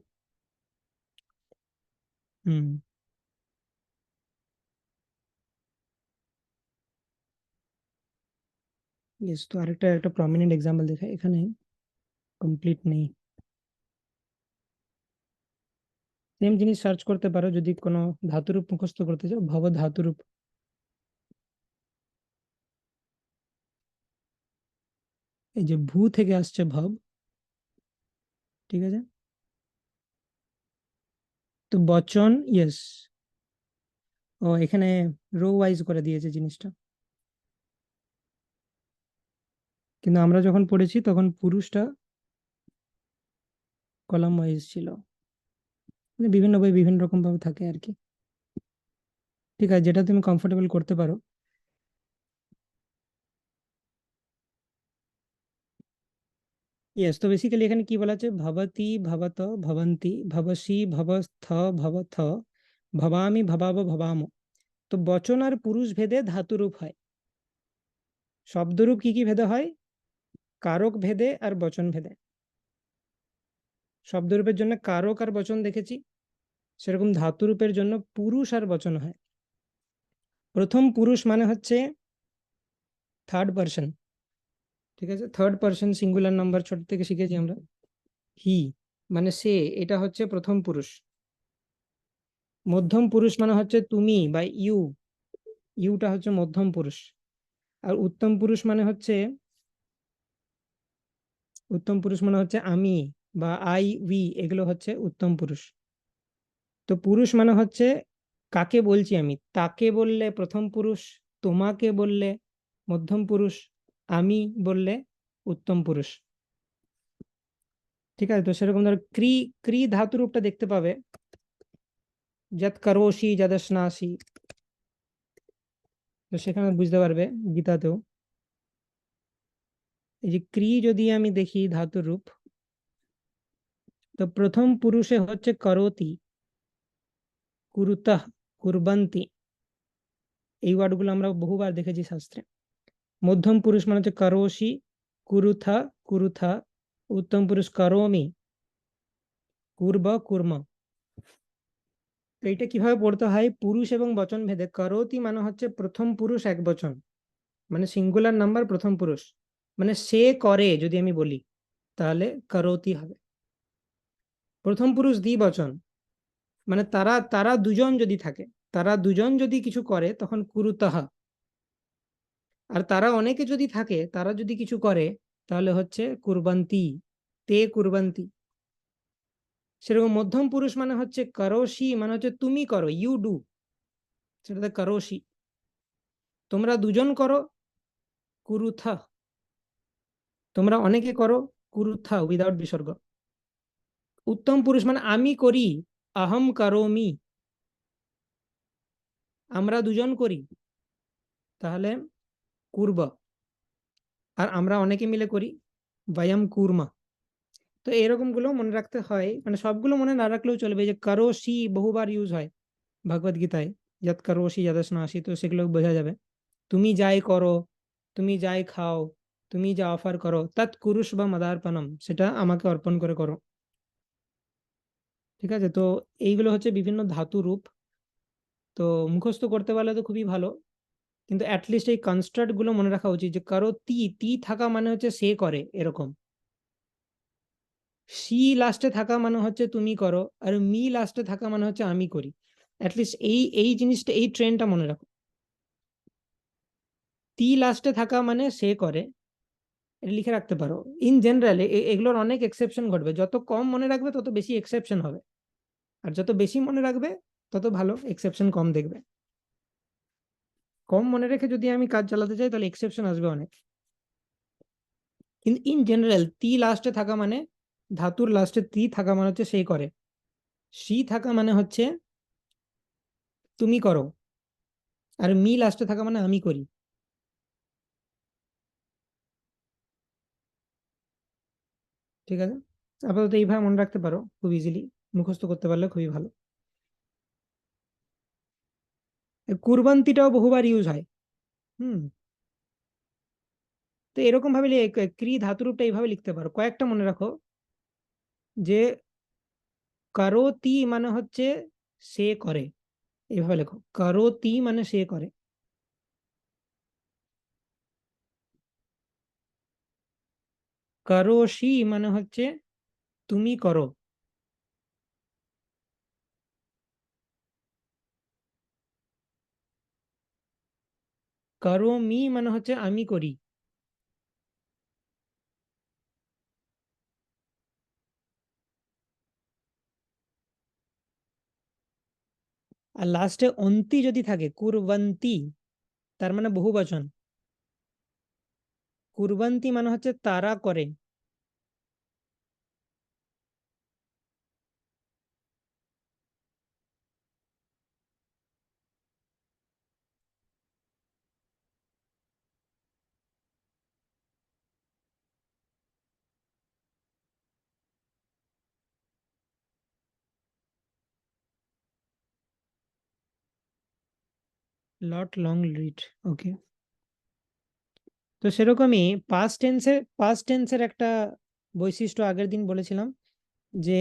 হুম, ইয়েস। তো আরেকটা একটা প্রমিনেন্ট এক্সাম্পল দেখা এখানে, কমপ্লিট নেই। সেম জিনিস সার্চ করতে পারো যদি কোনো ধাতুরূপ মুখস্থ করতে চাও, ভব ধাতুরূপ। এই যে ভূ থেকে আসছে ভব, ঠিক আছে? তো বচন, ইয়েস। ও এখানে রো ওয়াইজ করে দিয়েছে জিনিসটা, কিন্তু আমরা যখন পড়েছি তখন পুরুষটা কলাম ওয়াইজ ছিল। মানে বিভিন্ন বই বিভিন্ন রকম ভাবে থাকে আর কি। ঠিক আছে, যেটা তুমি কমফোর্টেবল করতে পারো। ইয়েস, তো বেসিক্যালি এখানে কি বলা আছে, ভবতি, ভবত, ভবন্তি, ভবসি, ভবস্থ, ভবথ, ভবামি, ভবাব, ভবাম। তো বচন আর পুরুষ ভেদে ধাতুরূপ হয়। শব্দরূপ কি কি ভেদে হয়, কারক ভেদে আর বচন ভেদে। শব্দরূপের জন্য কারক আর বচন দেখেছি, সেরকম ধাতুরূপের জন্য পুরুষ আর বচন হয়। প্রথম পুরুষ মানে হচ্ছে থার্ড পার্সন, ঠিক আছে? থার্ড পার্সন সিঙ্গুলার নাম্বার ছোট থেকে শিখেছি আমরা। হি মানে সে, এটা হচ্ছে প্রথম পুরুষ। মধ্যম পুরুষ মানে হচ্ছে তুমি বা ইউ, ইউটা হচ্ছে মধ্যম পুরুষ। আর উত্তম পুরুষ মানে হচ্ছে, উত্তম পুরুষ মানে হচ্ছে আমি বা আই, উই, এগুলো হচ্ছে উত্তম পুরুষ। তো পুরুষ মানে হচ্ছে কাকে বলছি আমি, তাকে বললে প্রথম পুরুষ, তোমাকে বললে মধ্যম পুরুষ, আমি বললে উত্তম পুরুষ, ঠিক আছে? তো সেরকম ধর ক্রি, ক্রি ধাতু রূপটা দেখতে পাবে, যৎ করোষি যদশ্নাসি, তো সেখানে বুঝতে পারবে গীতাতেও। এই যে ক্রি যদি আমি দেখি ধাতুর রূপ, তো প্রথম পুরুষে হচ্ছে করোতি, কুরুতঃ, কুরবন্তি, এই ওয়ার্ডগুলো আমরা বহুবার দেখেছি শাস্ত্রে। মধ্যম পুরুষ মানে হচ্ছে করোষি, কুরুথা, কুরুথা। উত্তম পুরুষ করোমি, কুর্ব, কুর্ম। তো এইটা কিভাবে পড়তে হয়? পুরুষ এবং বচন ভেদে করোতি মানে হচ্ছে প্রথম পুরুষ এক বচন, মানে সিঙ্গুলার নাম্বার প্রথম পুরুষ, মানে সে করে যদি আমি বলি তাহলে করোতি হবে। প্রথম পুরুষ দ্বিবচন, মানে তারা তারা দুজন যদি থাকে, তারা দুজন যদি কিছু করে তখন কুরুতাহা। আর তারা অনেকে যদি থাকে, তারা যদি কিছু করে তাহলে হচ্ছে কুরবান্তি, তে কুরবান্তি। সেরকম মধ্যম পুরুষ মানে হচ্ছে করোশি, মানে হচ্ছে তুমি করো, ইউ ডু, সেটাতে করোশি। তোমরা দুজন করো, কুরুথা। তোমরা অনেকে করো, কুরুথা উইদাউট বিসর্গ। উত্তম পুরুষ মানে আমি করি, আহম করোমি। আমরা দুজন করি তাহলে কুর্ব। আর আমরা অনেকে মিলে করি, বয়ম কুর্মা। তো এরকম গুলো মনে রাখতে হয়, মানে সবগুলো মনে না রাখলেও চলবে। যে করোশি বহুবার ইউজ হয় ভগবদ গীতায়, যত করোশি যদস্নাসি, তো সেগুলো বোঝা যাবে। তুমি যাই করো, তুমি যাই খাও, তুমি যা অফার করো, তৎ কুরুষ বা মদার্পণম, সেটা আমাকে অর্পণ করে করো। ঠিক আছে, তো এইগুলো হচ্ছে বিভিন্ন ধাতু রূপ। তো মুখস্থ করতে পারলে তো খুবই ভালো, কিন্তু অ্যাটলিস্ট এই কনস্ট্রাক্ট গুলো মনে রাখা উচিত। যে কারো তি তি থাকা মানে হচ্ছে সে করে এরকম, সি লাস্টে থাকা মানে হচ্ছে তুমি করো, আর মি লাস্টে থাকা মানে হচ্ছে আমি করি। অ্যাটলিস্ট এই এই জিনিসটা, এই ট্রেনটা মনে রাখো। তি লাস্টে থাকা মানে সে করে, এটা লিখে রাখতে পারো। ইন জেনারেল এগুলোর অনেক এক্সেপশন ঘটবে, যত কম মনে রাখবে তত বেশি এক্সেপশন হবে, আর যত বেশি মনে রাখবে তত ভালো, এক্সেপশন কম দেখবে। কম মনে রেখে যদি আমি কাজ চালাতে চাই তাহলে এক্সেপশন আসবে অনেক। কিন্তু ইন জেনারেল তি লাস্টে থাকা মানে, ধাতুর লাস্টে তি থাকা মানে হচ্ছে সেই করে, সি থাকা মানে হচ্ছে তুমি করো, আর মি লাস্টে থাকা মানে আমি করি। ঠিক আছে, আপাতত এইভাবে মনে রাখতে পারো, খুব ইজিলি মুখস্থ করতে পারলে খুবই ভালো। কুরবান্তিটাও বহুবার ইউজ হয়। হুম, তো এরকম ভাবে ক্রি ধাতুরূপটা এইভাবে লিখতে পারো, কয়েকটা মনে রাখো। যে করোতি মানে হচ্ছে সে করে, এইভাবে লেখো, করোতি মানে সে করে। করোশি মানে হচ্ছে তুমি করো। করোমি মানে হচ্ছে আমি করি। আর লাস্টে অন্তি যদি থাকে, কুরবন্তি, তার মানে বহু বচন। কুরবন্তি মানে হচ্ছে তারা করে। লট লং রিড, ওকে। তো সেরকমই পাস্ট টেন্সের একটা বৈশিষ্ট্য আগের দিন বলেছিলাম, যে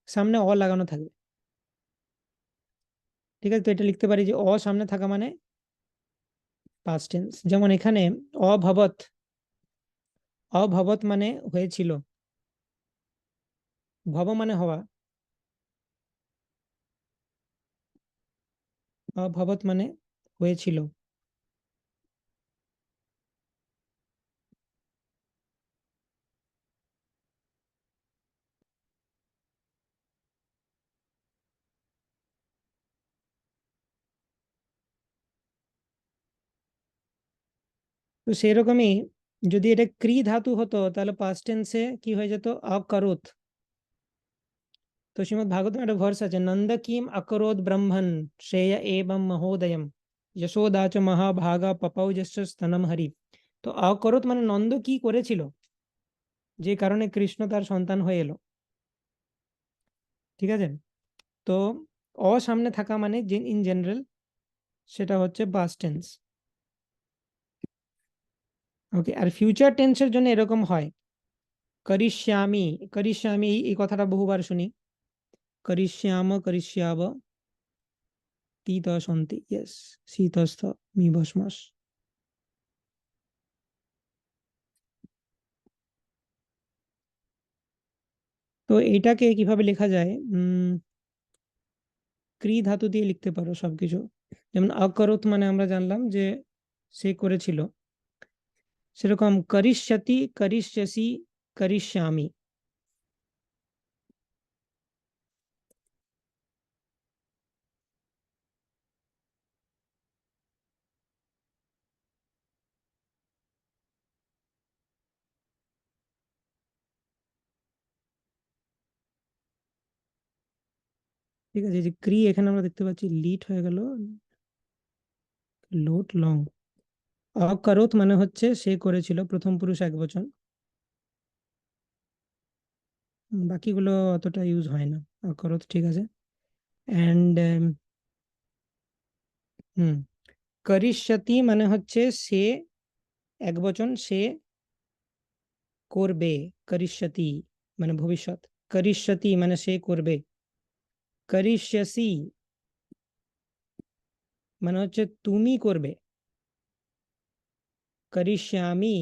সামনে অ লাগানো থাকবে। ঠিক আছে, তো এটা লিখতে পারি যে অ সামনে থাকা মানে পাস্ট টেন্স। যেমন এখানে অভবত, অভবত মানে হয়েছিল, ভব মানে হওয়া, অভবত মানে হয়েছিল। তো সেরকমই যদি এটা ক্রি ধাতু হতো তাহলে পাস্ট টেন্সে কি হয়ে যেত, অকরোত। তো শ্রীমদ ভাগবতম একটা ভার্স আছে, নন্দ কিম অকরোত ব্রহ্মণ শ্রেয় এবং মহোদয়ম যশোদা চ মহাভাগা পপৌ যশ স্তনম হরি। তো অকরোত মানে নন্দ কি করেছিল, যে কারণে কৃষ্ণ তার সন্তান হয়ে এলো। ঠিক আছে, তো অ সামনে থাকা মানে ইন জেনারেল সেটা হচ্ছে past tense। ওকে, আর ফিউচার টেন্সের জন্য এরকম হয়, করিষ্যামি। করিষ্যামি এই কথাটা বহুবার শুনি, করিষ্যাম করিষ্যাব তীত সন্তি, ইয়েস, শীতস্থ মি ভস্মাস। তো এটাকে কিভাবে লেখা যায়? ক্রি ধাতু দিয়ে লিখতে পারো সবকিছু। যেমন অকরোত মানে আমরা জানলাম যে সে করেছিল, সেরকম করিষ্যতি, করিষ্যসি, করিষ্যামি। ঠিক আছে, এই যে ক্রি এখানে আমরা দেখতে পাচ্ছি লিট হয়ে গেল, লোট লং। অকরোত মানে হচ্ছে সে করেছিল, প্রথম পুরুষ একবচন। বাকিগুলো অতটা ইউজ হয় না। অকরোত ঠিক আছে। অ্যান্ড হুম, করিষ্যতি মানে হচ্ছে সে একবচন, সে করবে। করিষ্যতি মানে ভবিষ্যৎ, করিষ্যতি মানে সে করবে। করিষ্যসি মানে হচ্ছে তুমি করবে। করিষ্যামি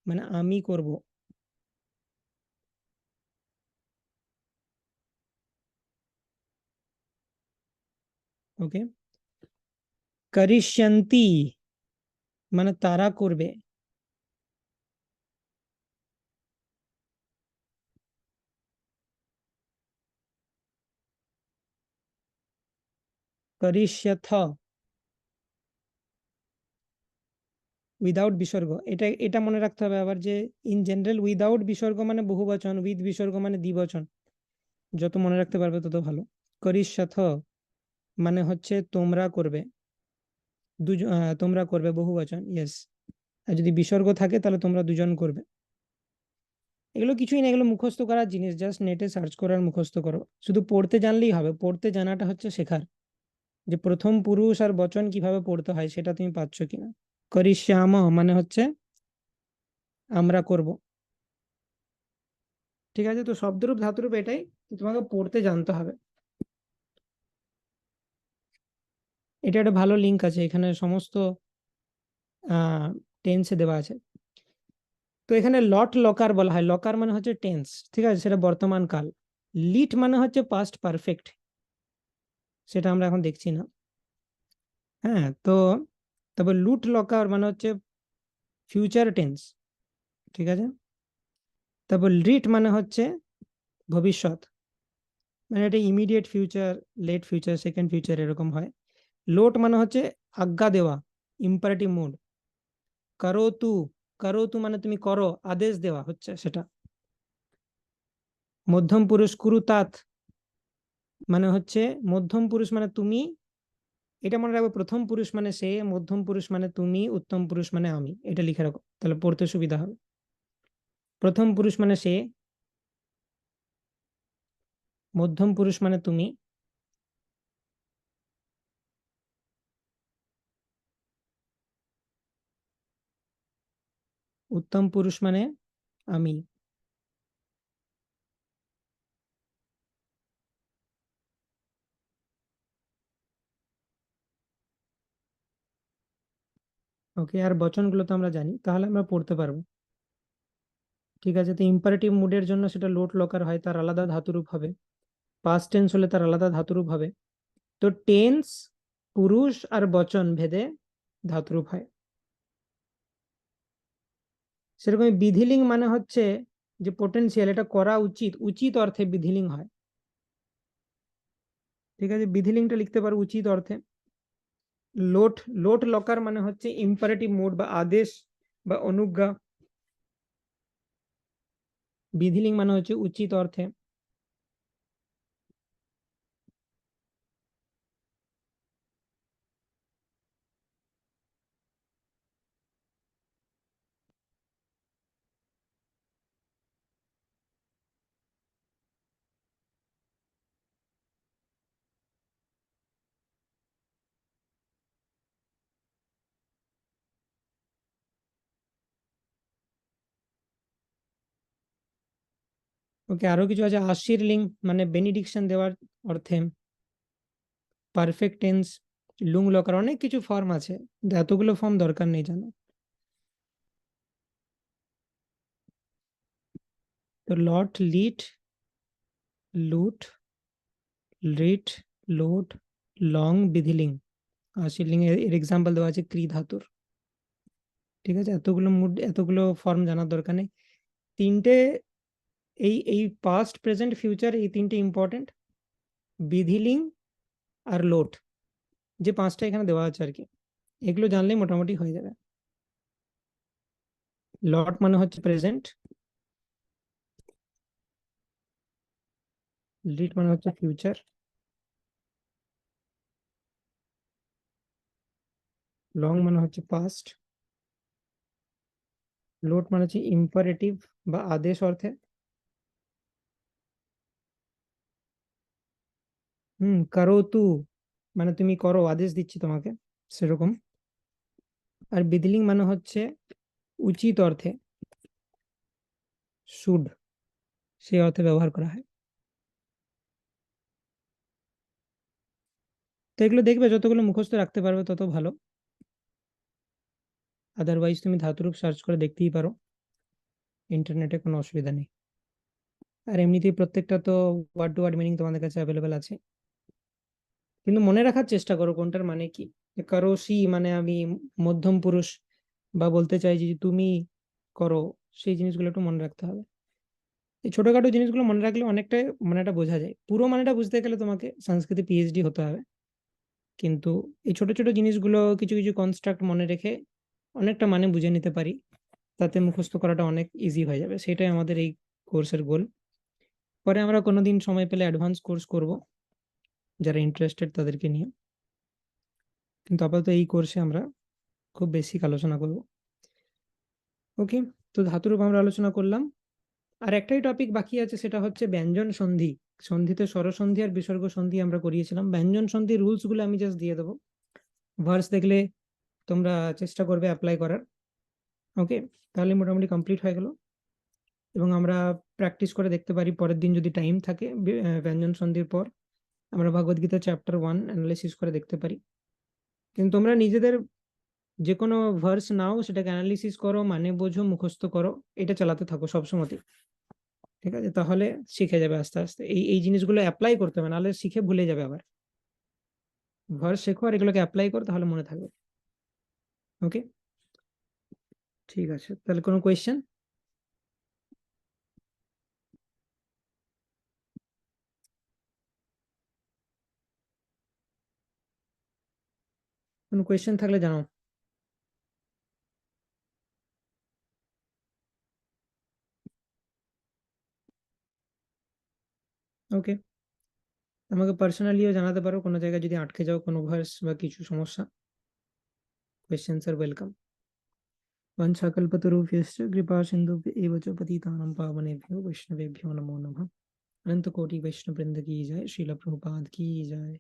মানে আমি করব। ওকে, করিষ্যন্তি মানে তারা করবে। করিষ্যথ উইদাউট বিসর্গ। এটা এটা মনে রাখতে হবে আবার, যে ইন জেনারেল উইদাউট বিসর্গ মানে বহুবচন, উইথ বিসর্গ মানে দ্বিবচন। যত মনে রাখতে পারবে তত ভালো। করিষ্যথ মানে হচ্ছে তোমরা করবে, তোমরা করবে বহুবচন, ইয়েস। আর যদি বিসর্গ থাকে তাহলে তোমরা দুজন করবে। এগুলো কিছুই না, এগুলো মুখস্থ করার জিনিস, জাস্ট নেটে সার্চ করার মুখস্থ করো, শুধু পড়তে জানলেই হবে। পড়তে জানাটা হচ্ছে শেখার, যে প্রথম পুরুষ আর বচন কিভাবে পড়তে হয় সেটা তুমি পাচ্ছ কিনা। করিষ্যাম মানে হচ্ছে আমরা করব। ঠিক আছে, তো শব্দরূপ ধাতুরূপ এটাই, তো তোমাকে পড়তে জানতে হবে। এটা একটা ভালো লিঙ্ক আছে, এখানে সমস্ত টেন্সে দেওয়া আছে। তো এখানে লট লকার বলা হয়, লকার মানে হচ্ছে টেন্স, ঠিক আছে, সেটা বর্তমান কাল। লিট মানে হচ্ছে পাস্ট পারফেক্ট, সেটা আমরা এখন দেখছি না। হ্যাঁ, তো তারপর লুট লকার মানে হচ্ছে ফিউচার টেন্স, ঠিক আছে। তারপর লিট মানে হচ্ছে ভবিষ্যৎ, মানে এটা immediate future, late future, second future এরকম হয়। লোট মানে হচ্ছে আজ্ঞা দেওয়া, ইম্পারেটিভ মুড। করো তু, করো তু মানে তুমি করো, আদেশ দেওয়া হচ্ছে সেটা। মধ্যম পুরুষ কুরুতাত মানে হচ্ছে, মধ্যম পুরুষ মানে তুমি, এটা মনে রাখবে, প্রথম পুরুষ মানে সে, মধ্যম পুরুষ মানে তুমি, উত্তম পুরুষ মানে আমি। এটা লিখে রাখো, তাহলে পড়তে সুবিধা হবে। প্রথম পুরুষ মানে সে, মধ্যম পুরুষ মানে তুমি, উত্তম পুরুষ মানে আমি। ওকে, আর বচনগুলো তো আমরা জানি, তাহলে আমরা পড়তে পারবো। ঠিক আছে, তো ইম্পারেটিভ মুডের জন্য সেটা লোট লকার হয়, তার আলাদা ধাতুরূপ হবে। পাস্ট টেন্স হলে তার আলাদা ধাতুরূপ হবে। তো টেন্স পুরুষ আর বচন ভেদে ধাতুরূপ হয়। সেরকম বিধিলিঙ্গ মানে হচ্ছে যে পোটেনশিয়াল, এটা করা উচিত, উচিত অর্থে বিধিলিঙ্গ হয়। ঠিক আছে, বিধিলিঙ্গটা লিখতে পারো উচিত অর্থে। লোট লোট লকার মানে হচ্ছে ইম্পারেটিভ মুড বা আদেশ বা অনুজ্ঞা। বিধিলিঙ্গ মানে হচ্ছে উচিত অর্থে। ওকে, আরো কিছু আছে। আশীর্লিং মানে বেনিডিকশন দেওয়ার অর্থে, পারফেক্ট টেন্স, লুং লকার, অনেক কিছু ফর্ম আছে, কিন্তু এতগুলো ফর্ম দরকার নেই জানো। তো লট, লিট, লুট, লিট, লোট, লং, বিধিলিং। আশীর্লিং এর এক্সাম্পল দেওয়া আছে ক্রি ধাতুর। ঠিক আছে, এতগুলো মুড, এতগুলো ফর্ম জানার দরকার নেই। তিনটে, এই পাস্ট, প্রেজেন্ট, ফিউচার, এই তিনটে ইম্পর্টেন্ট। বিধিলিং আর লোট, যে পাঁচটা এখানে দেওয়া আছে আর কি, এগুলো জানলেই মোটামুটি হয়ে যাবে। লট মানে হচ্ছে প্রেজেন্ট, লিট মানে হচ্ছে ফিউচার, লং মানে হচ্ছে পাস্ট, লোট মানে হচ্ছে ইম্পারেটিভ বা আদেশ অর্থে। করো তু মানে তুমি করো, আদেশ দিচ্ছি তোমাকে, সেরকম। আর বিদলিং মানে হচ্ছে উচিত অর্থে, শুড, সেই অর্থে ব্যবহার করা হয়। তো এগুলো দেখবে, যতগুলো মুখস্থ রাখতে পারবে তত ভালো। আদারওয়াইজ তুমি ধাতুরূপ সার্চ করে দেখতেই পারো, ইন্টারনেটে কোনো অসুবিধা নেই। আর এমনিতেই প্রত্যেকটা তো ওয়ার্ড টু ওয়ার্ড মিনিং তোমাদের কাছে অ্যাভেলেবেল আছে, কিন্তু মনে রাখার চেষ্টা করো কোনটার মানে কি। কারোসি মানে আমি মধ্যম পুরুষ, বা বলতে চাইছি যে তুমি করো, সেই জিনিসগুলো একটু মনে রাখতে হবে। এই ছোটখাটো জিনিসগুলো মনে রাখলে অনেকটাই মানেটা বোঝা যায়। পুরো মানেটা বুঝতে গেলে তোমাকে সংস্কৃতে পিএইচডি হতে হবে, কিন্তু এই ছোট ছোট জিনিসগুলো কিছু কিছু কনস্ট্রাক্ট মনে রেখে অনেকটা মানে বুঝে নিতে পারি, তাতে মুখস্থ করাটা অনেক ইজি হয়ে যাবে। সেটাই আমাদের এই কোর্সের গোল। পরে আমরা কোনোদিন সময় পেলে অ্যাডভান্স কোর্স করব, যারা ইন্টারেস্টেড তাদেরকে নিয়ে, কিন্তু আপাতত এই কোর্সে আমরা খুব বেসিক আলোচনা করব। ওকে, তো ধাতুরূপ আমরা আলোচনা করলাম। আর একটাই টপিক বাকি আছে, সেটা হচ্ছে ব্যঞ্জন সন্ধি। সন্ধিতে স্বরসন্ধি আর বিসর্গ সন্ধি আমরা করিয়েছিলাম। ব্যঞ্জন সন্ধি রুলস গুলো আমি জাস্ট দিয়ে দেবো, ভার্স দেখলে তোমরা চেষ্টা করবে অ্যাপ্লাই করার। ওকে, তাহলে মোটামুটি কমপ্লিট হয়ে গেল। এবং আমরা প্র্যাকটিস করে দেখতে পারি, পরের দিন যদি টাইম থাকে ব্যঞ্জন সন্ধির পর আমরা ভগবদ গীতা চ্যাপ্টার 1 অ্যানালাইসিস করে দেখতে পারি। কিন্তু তোমরা নিজেদের যে কোনো ভার্স নাও, সেটাকে অ্যানালিসিস করো, মানে বোঝো, মুখস্থ করো, এটা চালাতে থাকো সবসময়। ঠিক আছে, তাহলে শিখে যাবে আস্তে আস্তে। এই জিনিসগুলো অ্যাপ্লাই করতে হবে, নাহলে শিখে ভুলে যাবে আবার। ভার্স শেখো আর এগুলোকে অ্যাপ্লাই করো, তাহলে মনে থাকবে। ওকে, ঠিক আছে, তাহলে কোনো কোয়েশ্চেন? কোনো কোয়েশ্চেন থাকলে জানাও। ওকে, আমাকে পার্সোনালিও জানাতে পারো কোনো জায়গায় যদি আটকে যাও, কোনো ভার্স বা কিছু সমস্যা। কোয়েশ্চেন্স আর ওয়েলকাম। वंशाकल्पतरुभ्यश्च कृपा सिन्धुभ्य एव च पतितानां पावनेभ्यो वैष्णवेभ्यो नमो नमः। अनंत कोटि वैष्णव वृंद की जय, श्रील प्रभुपाद की जय।